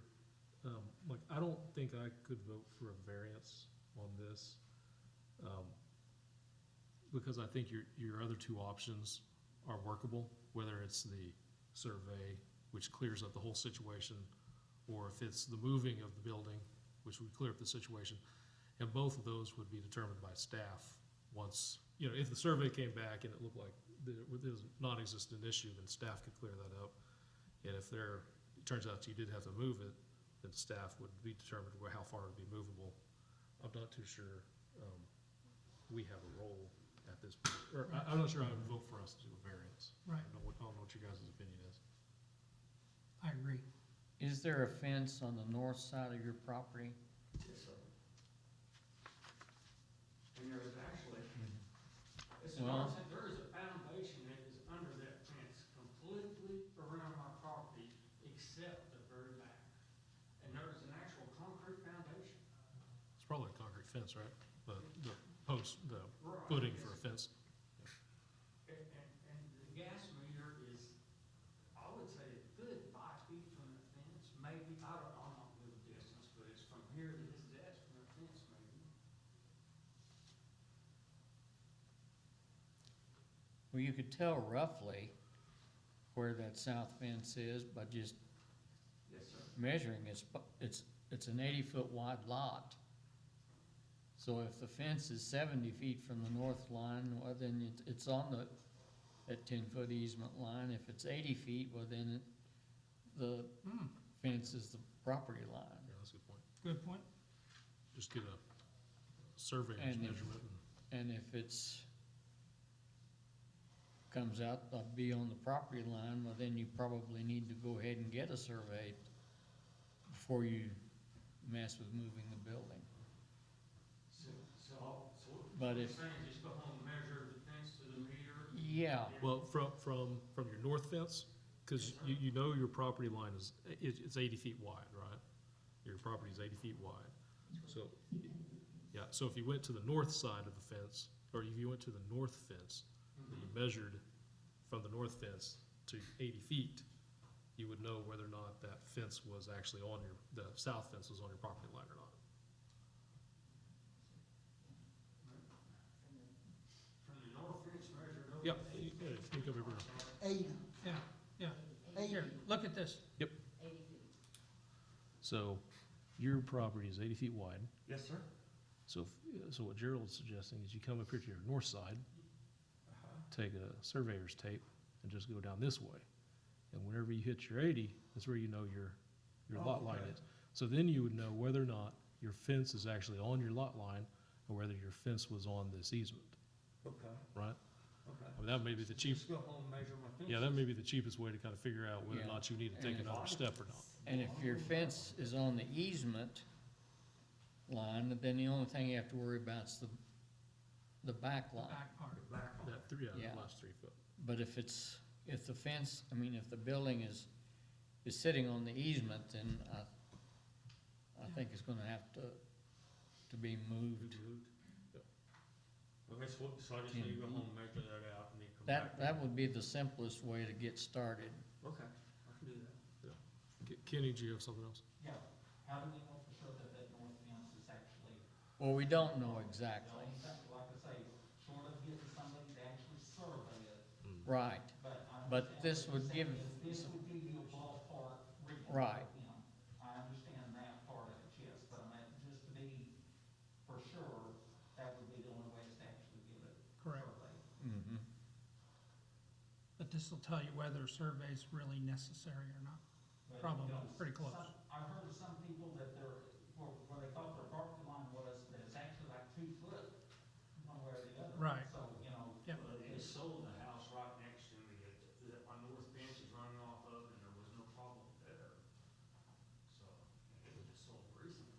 like, I don't think I could vote for a variance on this. Because I think your other two options are workable, whether it's the survey, which clears up the whole situation, or if it's the moving of the building, which would clear up the situation. And both of those would be determined by staff once, if the survey came back and it looked like there was a non-existent issue, then staff could clear that up. And if it turns out you did have to move it, then staff would be determined how far it would be movable. I'm not too sure we have a role at this point, or I'm not sure I would vote for us to do a variance. Right. I don't know what your guys' opinion is. I agree. Is there a fence on the north side of your property? yes, sir. And there is actually, it's Well- there is a foundation that is under that fence completely around my property except the very back. And there is an actual concrete foundation. It's probably a concrete fence, right? The post, the Right. footing for a fence. And the gas meter is, I would say, a good 5 feet from the fence, maybe, I'm not good with distance, but it's from here to his desk from the fence, Well, you could tell roughly where that south fence is by just measuring. It's an 80-foot wide lot. So if the fence is 70 feet from the north line, well, then it's on that 10-foot easement line. If it's 80 feet, well, then the fence is the property line. Yeah, that's a good point. Good point. Just get a surveyor's And if- measurement. And if it's, comes out to be on the property line, well, then you probably need to go ahead and get a survey before you mess with moving the building. But if, saying just go home and measure the fence to the meter? yeah, Well, from your north fence, because you know your property line is, it's 80 feet wide, right? Your property is 80 feet wide. So, yeah, so if you went to the north side of the fence, or if you went to the north fence, and you measured from the north fence to 80 feet, you would know whether or not that fence was actually on the south fence was on your property line or not. From the north fence measured over. Yep, you come over. 80, Yeah. 80. Here, look at this. So your property is 80 feet wide. Yes, sir. So, so what Gerald's suggesting is you come up here to your north side, take a surveyor's tape, and just go down this way. And whenever you hit your 80, that's where you know your lot line is. So then you would know whether or not your fence is actually on your lot line, or whether your fence was on this easement, Okay, right? okay. I mean, that may be the cheap, Just go home and measure my fence. yeah, that may be the cheapest way to kind of figure out whether or Yeah. not you need to take And another step or not. and if your fence is on the easement line, then the only thing you have to worry about is the back line. Back part. Back on. Yeah, Yeah. the last 3 foot. But if the fence, I mean, if the building is sitting on the easement, then I think it's gonna have to be moved. Okay, so I just need to go home and measure that out and then come back. That would be the simplest way to get started. Okay, I can do that. Kenny, do you have something else? Yeah, how do we know for sure that that north fence is actually, Well, we don't know the exactly. only thing, like I say, sort of getting somebody to actually survey it, Right, but I But understand this what would you're give saying is This some- would give you a ballpark reading. Right. You know, I understand that part of it, yes, but I mean, just to be for sure, that would be the only way is to actually get it Correct. surveyed. mhm. But this will tell you whether a survey is really necessary or not. But, Probably, you know, pretty close. I've heard of some people that where they thought their property line was, that it's actually like 2 foot one way or the other. Right. So, you know. Yep. They sold the house right next to me that my north fence is running off of, and there was no problem there. So, it was just sold recently.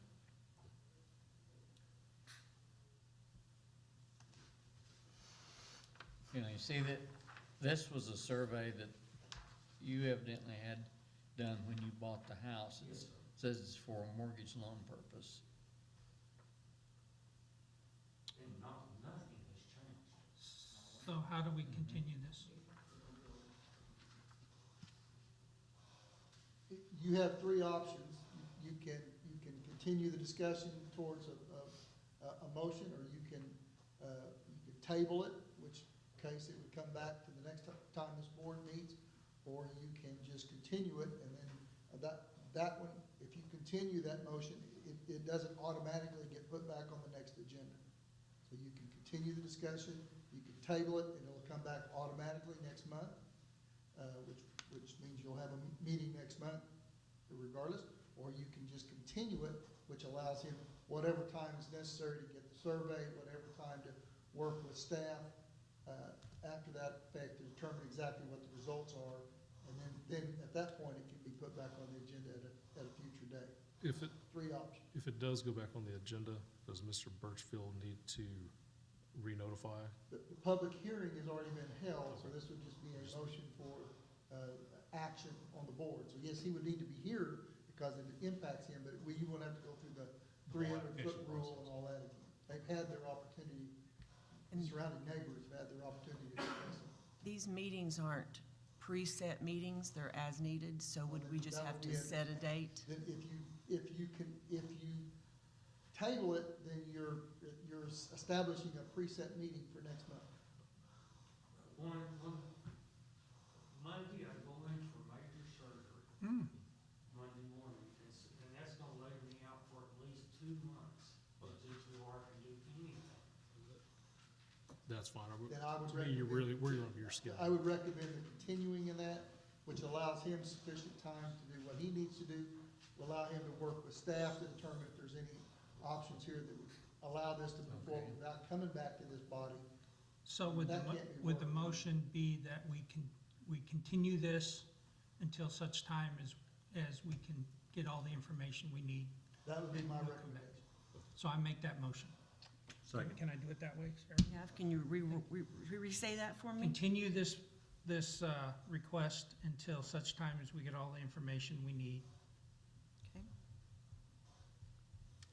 You know, you see that, this was a survey that you evidently had done when you bought the house. It says it's for a mortgage loan purpose. And nothing has changed. So how do we continue this? You have 3 options. You can continue the discussion towards a motion, or you can table it, which case it would come back to the next time this board meets, or you can just continue it, and then that one, if you continue that motion, it doesn't automatically get put back on the next agenda. So you can continue the discussion, you can table it, and it'll come back automatically next month, which means you'll have a meeting next month regardless, or you can just continue it, which allows him whatever time is necessary to get the survey, whatever time to work with staff, after that effect to determine exactly what the results are, and then at that point, it can be put back on the agenda at a future date. If it, 3 options. if it does go back on the agenda, does Mr. Birchfield need to re-notify? The public hearing has already been held, so this would just be a motion for action on the board. So yes, he would need to be here because it impacts him, but you won't have to go through the 300-foot rule and all that again. They've had their opportunity, and surrounding neighbors have had their opportunity to discuss it. These meetings aren't preset meetings, they're as needed, so would we just have to set a date? Then if you table it, then you're establishing a preset meeting for next month. Monday, I go in for major surgery, Hmm, Monday morning, and that's gonna lay me out for at least 2 months, before I can do anything. That's fine. Then I would To me, you're recommend- really, we're on your I schedule. would recommend the continuing in that, which allows him sufficient time to do what he needs to do, will allow him to work with staff to determine if there's any options here that would allow this to move forward Okay. without coming back to this body. so would That can't be would the worked. motion be that we continue this until such time as we can get all the information we need? That would be my Then we'll come recommendation. So I make that motion. Second. Can I do it that way, Sarah? Yeah, can you re-say that for me? Continue this request until such time as we get all the information we need. Okay.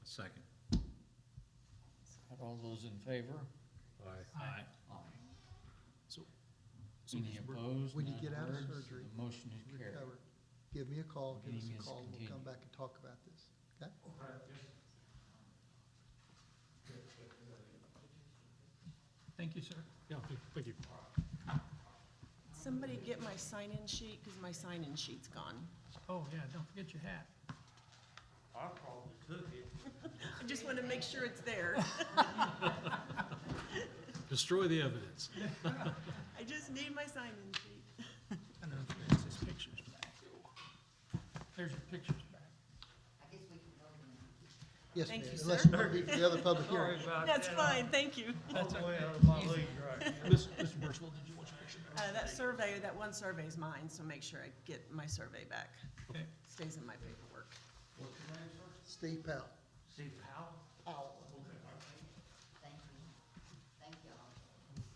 Second. All those in favor? Aye. So Any Mr. Bur- opposed? When you None get out of heard? surgery, The motion is carried. Recover. Give me a call, give us Meeting a is call, and we'll come continued. back and talk about this, okay? Thank you, sir. Yeah, thank you. Somebody get my sign-in sheet, because my sign-in sheet's gone. Oh, yeah, don't forget your hat. I probably took it. I just want to make sure it's there. Destroy the evidence. I just need my sign-in sheet. I know, there's his pictures back. There's your pictures back. Yes, Thank ma'am, you, unless sir. you want to be for the other public hearing. Sorry about That's that. fine, thank you. I'm all the way out of my league right now. Mr. Birchfield, did you want your picture? That survey, that one survey is mine, so make sure I get my survey back. Okay. Stays in my paperwork. What's your name, sir? Steve Powell. Steve Powell?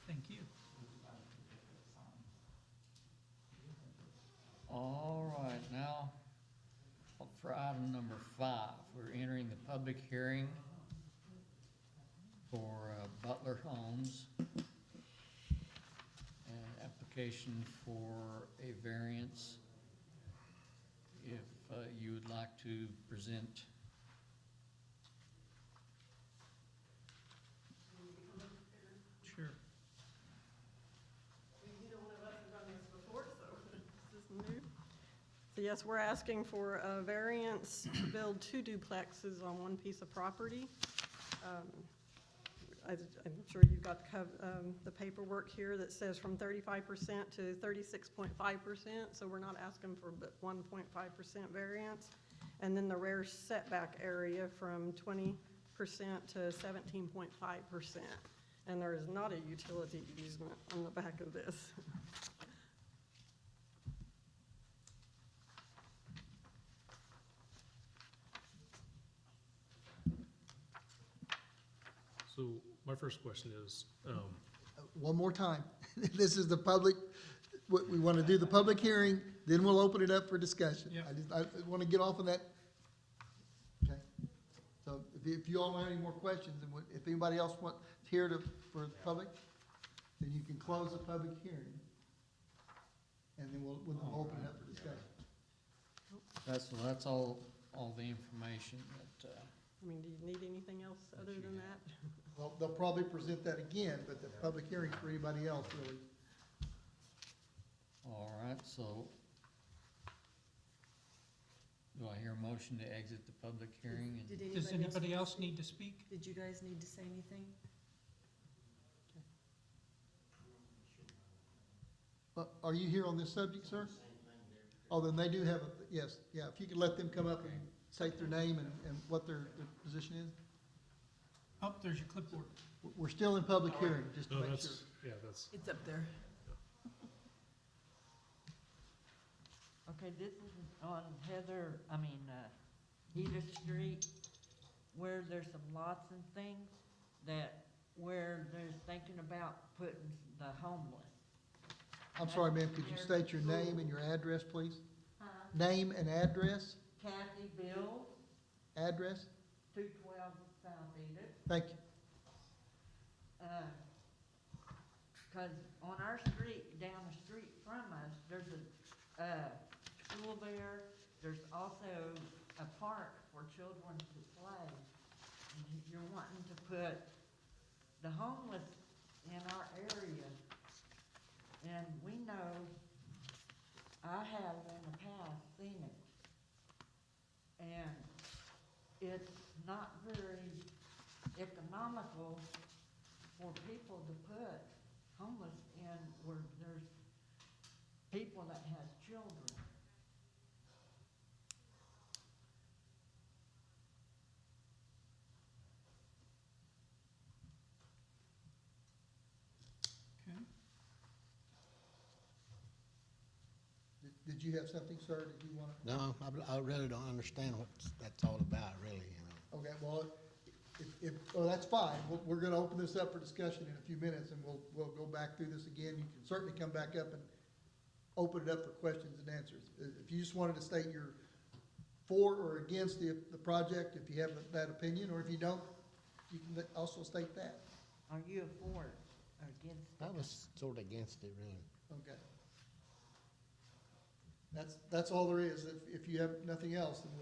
Thank you. All right, now, for item number 5, we're entering the public hearing for Butler Homes. An application for a variance. If you would like to present. Sure. Neither one of us have done this before, so this is new. So yes, we're asking for a variance to build 2 duplexes on one piece of property. I'm sure you've got the paperwork here that says from 35% to 36.5%, so we're not asking for but 1.5% variance. And then the rear setback area from 20% to 17.5%. And there is not a utility easement on the back of this. So my first question is, One more time, this is the public, we want to do the public hearing, then we'll open it up for discussion. Yep. I want to get off of that. Okay, so if you all have any more questions, and if anybody else wants here for the public, then you can close the public hearing. And then we'll open it up for discussion. That's all the information that, I mean, do you need anything else other than that? Well, they'll probably present that again, but the public hearing for anybody else really. all right, so do I hear a motion to exit the public hearing? And Did Does anybody else need to speak? Did you guys need to say anything? Are you here on this subject, sir? Oh, then they do have yes, yeah, if you could let them come up and state their name and what their position is. Oh, there's your clipboard. We're still in public hearing, just to no, make sure. that's, yeah, that's, It's up there. Okay, this is on Edith Street, where there's some lots and things where they're thinking about putting the homeless. I'm sorry, ma'am, could you state your name and your address, please? Name and address? Kathy Bills, Address? 212 South Edith. Thank you. Cause on our street, down the street from us, there's a school there. There's also a park for children to play. And you're wanting to put the homeless in our area. And we know, I have in the past seen it. And it's not very economical for people to put homeless in where there's people that has children. Okay. Did you have something, sir, that you want to? No, I really don't understand what that's all about, really, you know. Okay, well, well, that's fine. We're gonna open this up for discussion in a few minutes, and we'll go back through this again. You can certainly come back up and open it up for questions and answers. If you just wanted to state you're for or against the project, if you have that opinion, or if you don't, you can also state that. Are you for it or against it? I was sort of against it, really. Okay. That's all there is. If you have nothing else, then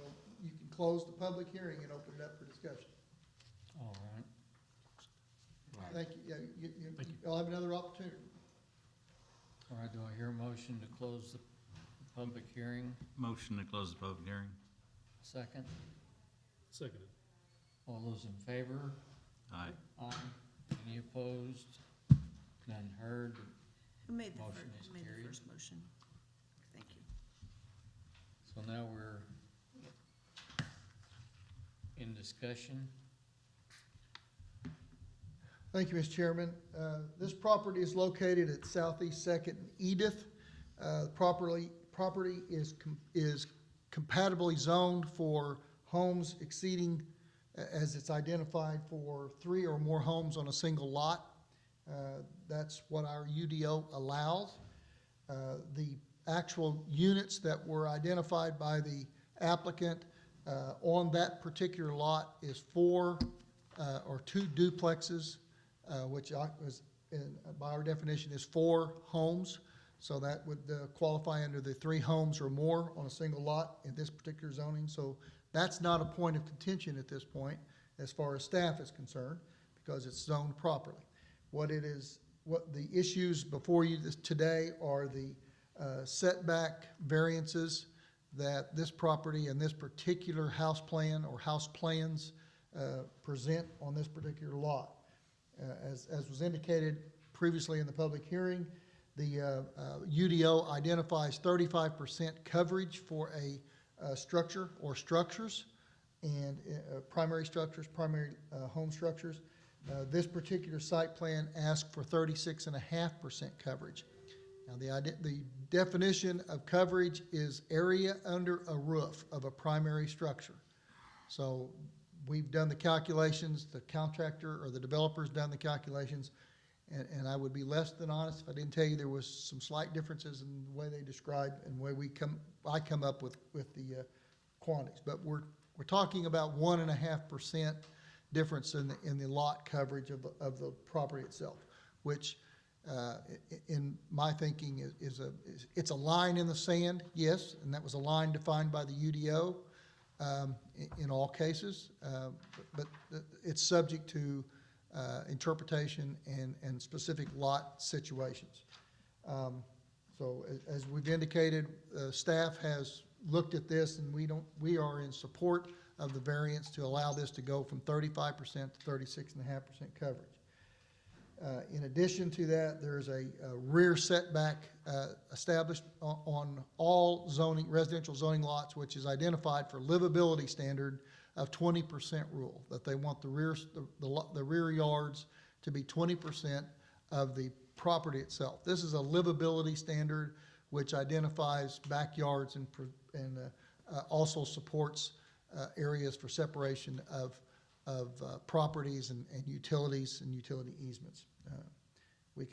you can close the public hearing and open it up for discussion. All right. Thank you. Yeah, you'll have another opportunity. All right, do I hear a motion to close the public hearing? Motion to close the public hearing. Second? Seconded. All those in favor? Aye. Aye. Any opposed? None heard. Who made the Motion is first, who made carried. the first motion? Thank you. So now we're in discussion. Thank you, Mr. Chairman. This property is located at Southeast Second and Edith. Property is compatibly zoned for homes exceeding, as it's identified, for 3 or more homes on a single lot. That's what our UDO allows. The actual units that were identified by the applicant on that particular lot is 4 or 2 duplexes, which by our definition is 4 homes. So that would qualify under the 3 homes or more on a single lot in this particular zoning. So that's not a point of contention at this point as far as staff is concerned, because it's zoned properly. What the issues before you today are the setback variances that this property and this particular house plan or house plans present on this particular lot. As was indicated previously in the public hearing, the UDO identifies 35% coverage for a structure or structures, and primary structures, primary home structures. This particular site plan asks for 36.5% coverage. Now, the definition of coverage is area under a roof of a primary structure. So we've done the calculations, the contractor or the developer's done the calculations, and I would be less than honest if I didn't tell you there was some slight differences in the way they describe and the way I come up with the quantities. But we're talking about 1.5% difference in the lot coverage of the property itself, which in my thinking it's a line in the sand, yes, and that was a line defined by the UDO in all cases, but it's subject to interpretation and specific lot situations. So as we've indicated, staff has looked at this, and we are in support of the variance to allow this to go from 35% to 36.5% coverage. In addition to that, there's a rear setback established on all residential zoning lots, which is identified for livability standard of 20% rule, that they want the rear yards to be 20% of the property itself. This is a livability standard which identifies backyards and also supports areas for separation of properties and utilities and utility easements. We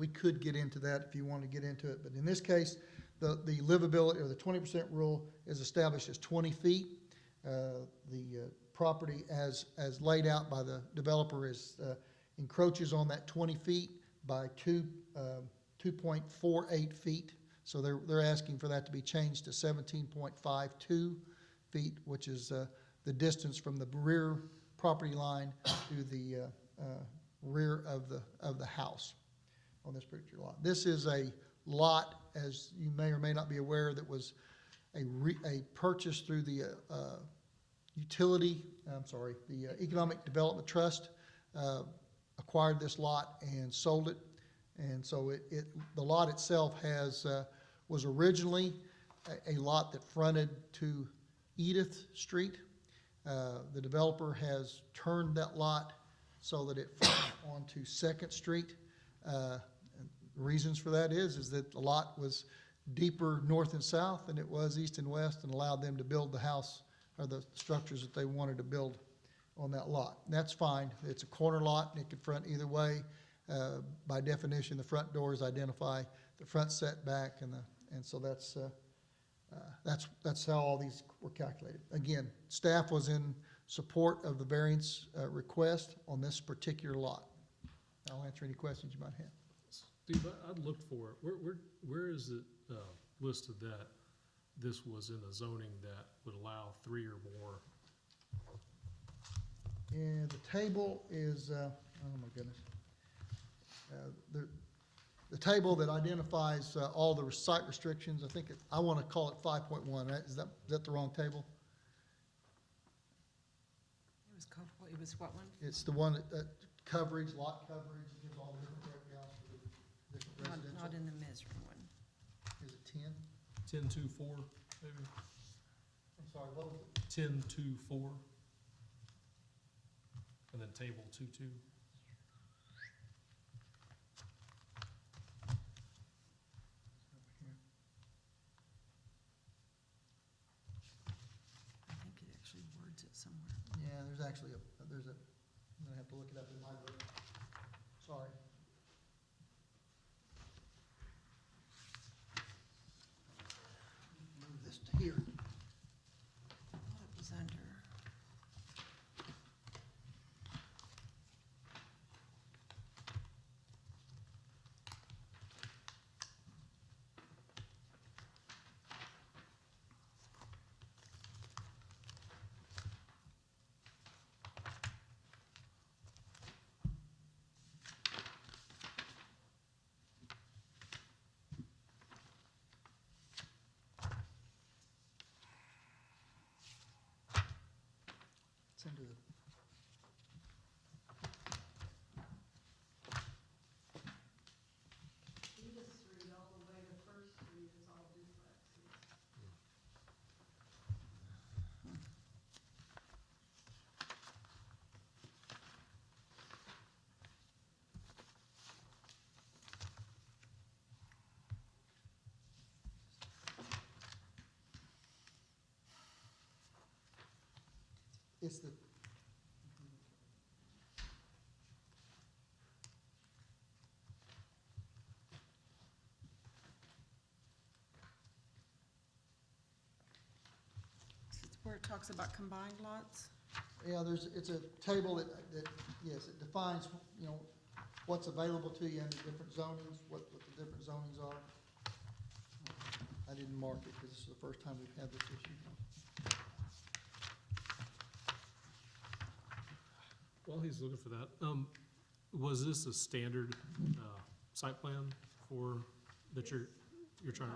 could get into that if you want to get into it, but in this case, the livability or the 20% rule is established as 20 feet. The property as laid out by the developer encroaches on that 20 feet by 2.48 feet. So they're asking for that to be changed to 17.52 feet, which is the distance from the rear property line to the rear of the house on this particular lot. This is a lot, as you may or may not be aware, that was a purchase through the Economic Development Trust, acquired this lot and sold it. And so the lot itself was originally a lot that fronted to Edith Street. The developer has turned that lot so that it fronts onto Second Street. Reasons for that is that the lot was deeper north and south than it was east and west, and allowed them to build the house or the structures that they wanted to build on that lot. And that's fine. It's a corner lot, and it can front either way. By definition, the front doors identify the front setback, and so that's how all these were calculated. Again, staff was in support of the variance request on this particular lot. I'll answer any questions you might have. Steve, I'd look for it. Where is it listed that this was in a zoning that would allow 3 or more? And the table is, oh my goodness. The table that identifies all the site restrictions, I want to call it 5.1, right? Is that the wrong table? It was what one? It's the one that coverage, lot coverage, it gives all the different breakdowns for the different residential. Not in the measuring one. Is it 10? 10.2.4, maybe? I'm sorry, what was it? 10.2.4. And then table 2.2. I think it actually words it somewhere. Yeah, there's actually I'm gonna have to look it up in my book. Sorry. Move this to here. I thought it was under. It's under the. Edith Street all the way to First Street is all duplexes. It's the. It's where it talks about combined lots. Yeah, it's a table that, yes, it defines, what's available to you under different zonings, what the different zonings are. I didn't mark it because this is the first time we've had this issue. While he's looking for that, was this a standard site plan for, that you're trying,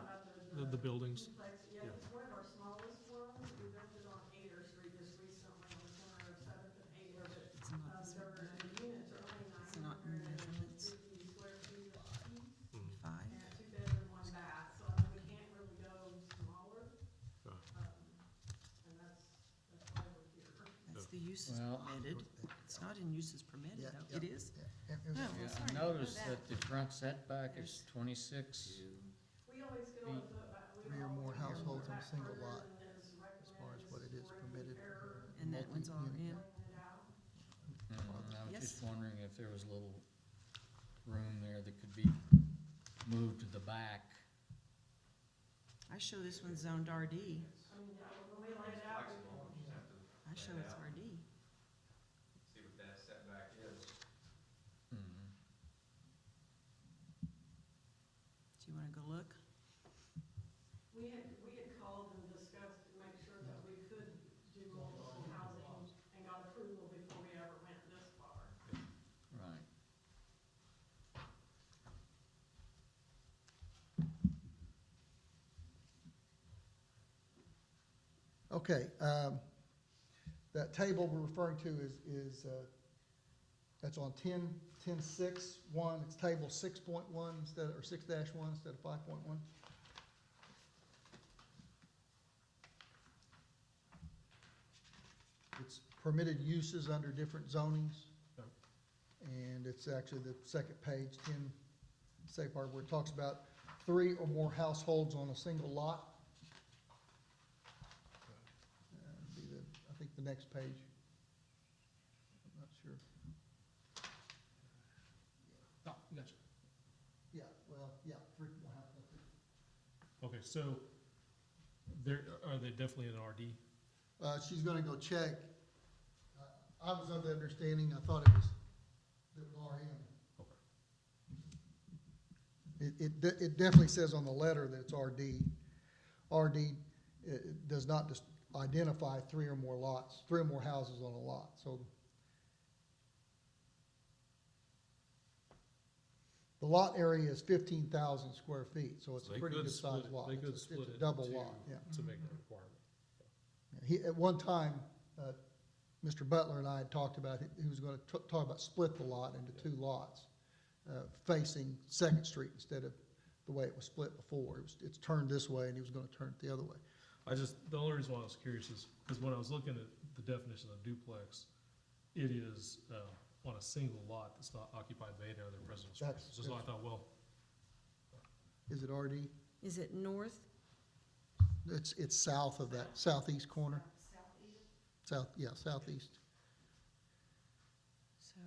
the buildings? Duplex, yeah, Yeah. it's one of our smallest ones. We built it on Ader Street just recently, on the corner of Seventh and Ader, but It's not the the units are only It's not in 950 measurements. square feet each, 5. and 2 bedroom, 1 bath, so I mean, we can't really go smaller. And that's why we're here. That's the uses Well- permitted. It's not in uses permitted, Yeah, though. yeah. It is? Yeah, it was- Oh, Yeah, well, I sorry. noticed Know that the front setback is 26. We always go a foot back. We 3 or always more go households on a back single further lot, than is as far as recommended what it is for permitted. error. And that one's all multi-unit. in. Pointing it out. I was Yes. just wondering if there was a little room there that could be moved to the back. I show this one zoned RD. I mean, when we lay it out, we can. I show it's RD. See what that setback is. Mhm. Do you want to go look? We had called and discussed to make sure that we could do multiple housing and got approval before we ever went this far. Right. Okay, that table we're referring to is, that's on 10.6.1, it's table 6.1 instead, or 6-1 instead of 5.1. It's permitted uses under different zonings. Okay. And it's actually the second page, 10, safe part, where it talks about 3 or more households on a single lot. Be the, I think the next page. I'm not sure. Oh, gotcha. Yeah, well, yeah, 3 more households. Okay, so are they definitely in RD? She's gonna go check. I was under the understanding, I thought it was RM. Okay. It definitely says on the letter that it's RD. RD does not just identify 3 or more lots, 3 or more houses on a lot, so. The lot area is 15,000 square feet, so it's a They pretty could good split sized it- lot. They could It's split a it double to- lot, yeah. To make that requirement. At one time, Mr. Butler and I had talked about, he was gonna talk about split the lot into 2 lots, facing Second Street instead of the way it was split before. It's turned this way, and he was gonna turn it the other way. The only reason why I was curious is, because when I was looking at the definition of duplex, it is, on a single lot that's not occupied by any other residential structure. So I thought, well, Is it RD? Is it north? It's south of that, southeast corner. Southeast. So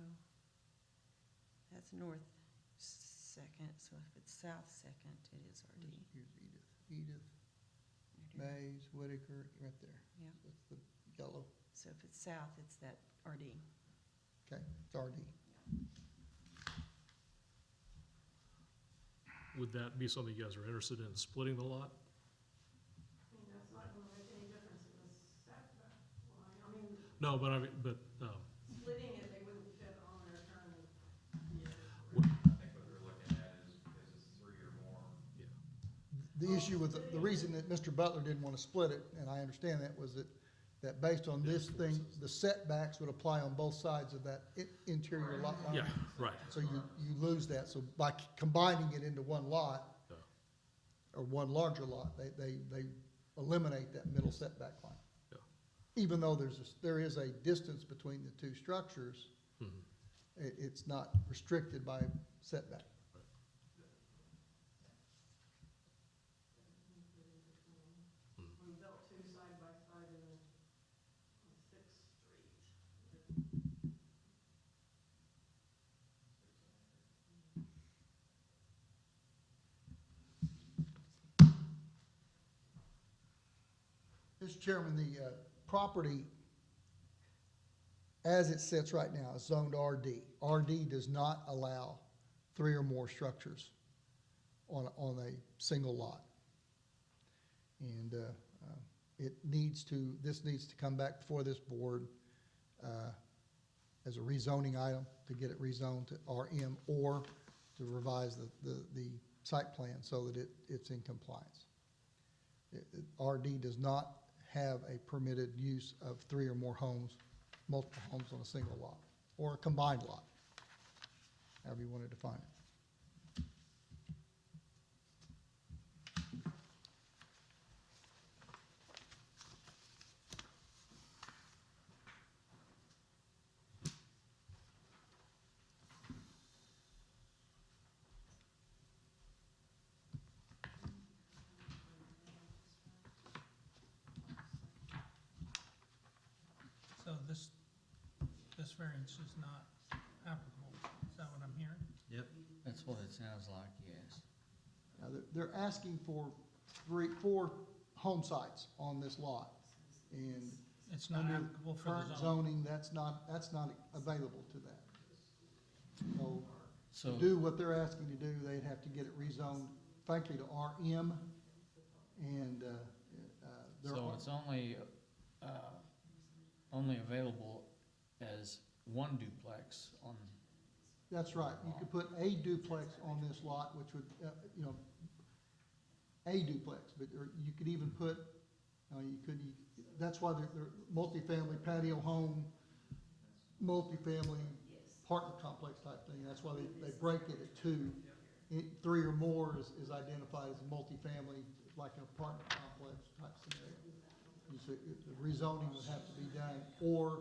that's north second, so if it's south second, it is RD. Here's Edith, Mays, Whitaker, right there. Yeah. That's the yellow. So if it's south, it's that RD. Okay, it's RD. would that be something you guys are interested in, splitting the lot? I mean, that's not gonna make any difference in the setback line. I mean, No, but splitting it, they wouldn't fit on their turn. I think what we're looking at is it's 3 or more. The issue with, the reason that Mr. Butler didn't want to split it, and I understand that, was that based on this thing, the setbacks would apply on both sides of that interior lot line. yeah, right. So you lose that. So by combining it into one lot, Yeah. or one larger lot, they eliminate that middle setback line. Yeah. Even though there is a distance between the 2 structures, Mhm. it's not restricted by setback. We built 2 side by side on 6th Street. Mr. Chairman, the property, as it sits right now, is zoned RD. RD does not allow 3 or more structures on a single lot. And this needs to come back before this board as a rezoning item, to get it rezoned to RM, or to revise the site plan so that it's in compliance. RD does not have a permitted use of 3 or more homes, multiple homes on a single lot, or a combined lot, however you want to define it. So this variance is not applicable, is that what I'm hearing? Yep, that's what it sounds like, yes. Now, they're asking for 4 home sites on this lot, and It's not under applicable for current the zone. zoning, that's not available to that. So So, to do what they're asking to do, they'd have to get it rezoned, frankly, to RM, and there so are, it's only available as one duplex on, that's right. You could put a duplex on this lot, which would, a duplex, but or you could even put, that's why they're multifamily patio home, multifamily apartment complex type thing. That's why they break it at two. Three or more is identified as a multifamily, like an apartment complex type scenario. You see, the rezoning would have to be done, or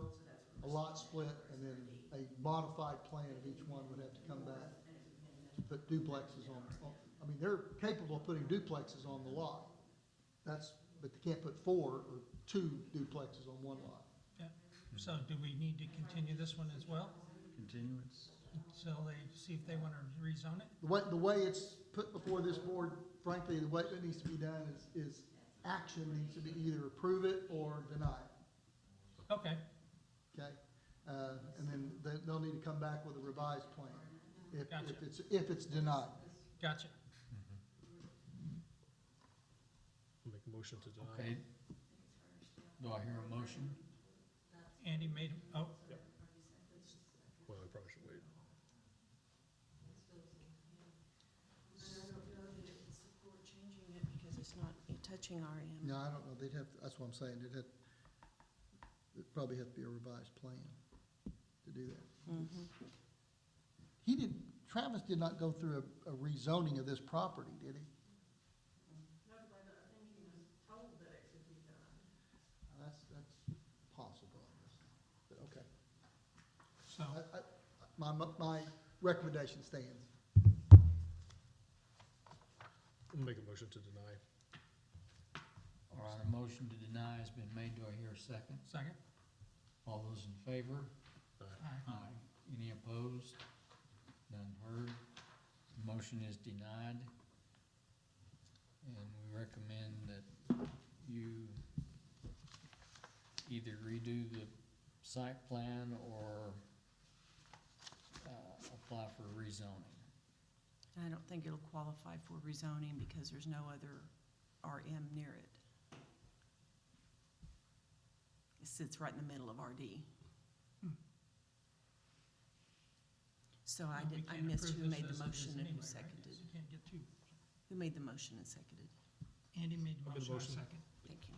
a lot split, and then a modified plan of each one would have to come back to put duplexes on, I mean, they're capable of putting duplexes on the lot. But they can't put 4 or 2 duplexes on one lot. Yeah. So do we need to continue this one as well? Continuance? So they, see if they want to rezone it? The way it's put before this board, frankly, the way it needs to be done is action needs to be either approve it or deny it, Okay, okay? And then they'll need to come back with a revised plan Gotcha. if it's denied. gotcha. Make a motion to deny. Okay. Do I hear a motion? Andy made, oh, Well, I probably should wait. I don't know that it would support changing it because it's not touching RM. No, I don't know, that's what I'm saying, it'd probably have to be a revised plan to do that. Mhm. Travis did not go through a rezoning of this property, did he? No, but I think he was told that it could be done. That's possible, I guess, but okay. so, My recommendation stands. I'll make a motion to deny. All right, a motion to deny has been made. Do I hear a second? second? All those in favor? Aye. Aye. Any opposed? None heard. Motion is denied. And we recommend that you either redo the site plan or apply for rezoning. I don't think it'll qualify for rezoning because there's no other RM near it. It sits right in the middle of RD. So Well, we I can't missed approve who this made the as it is motion and anyway, who right? seconded. You can't get two. Who made the motion and seconded? Andy made the I made the motion, I motion. second. Thank you.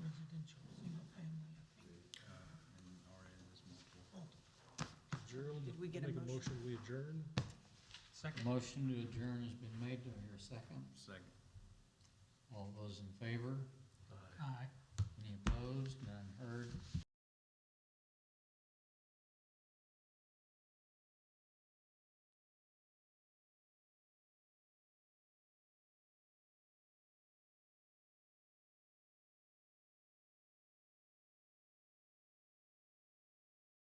Residential, single family, I think. Adjourn. Did we get a Make a motion? motion, we adjourn. Second? Motion to adjourn has been made. Do I hear a second? Second. All those in favor? Aye. Any opposed? None heard.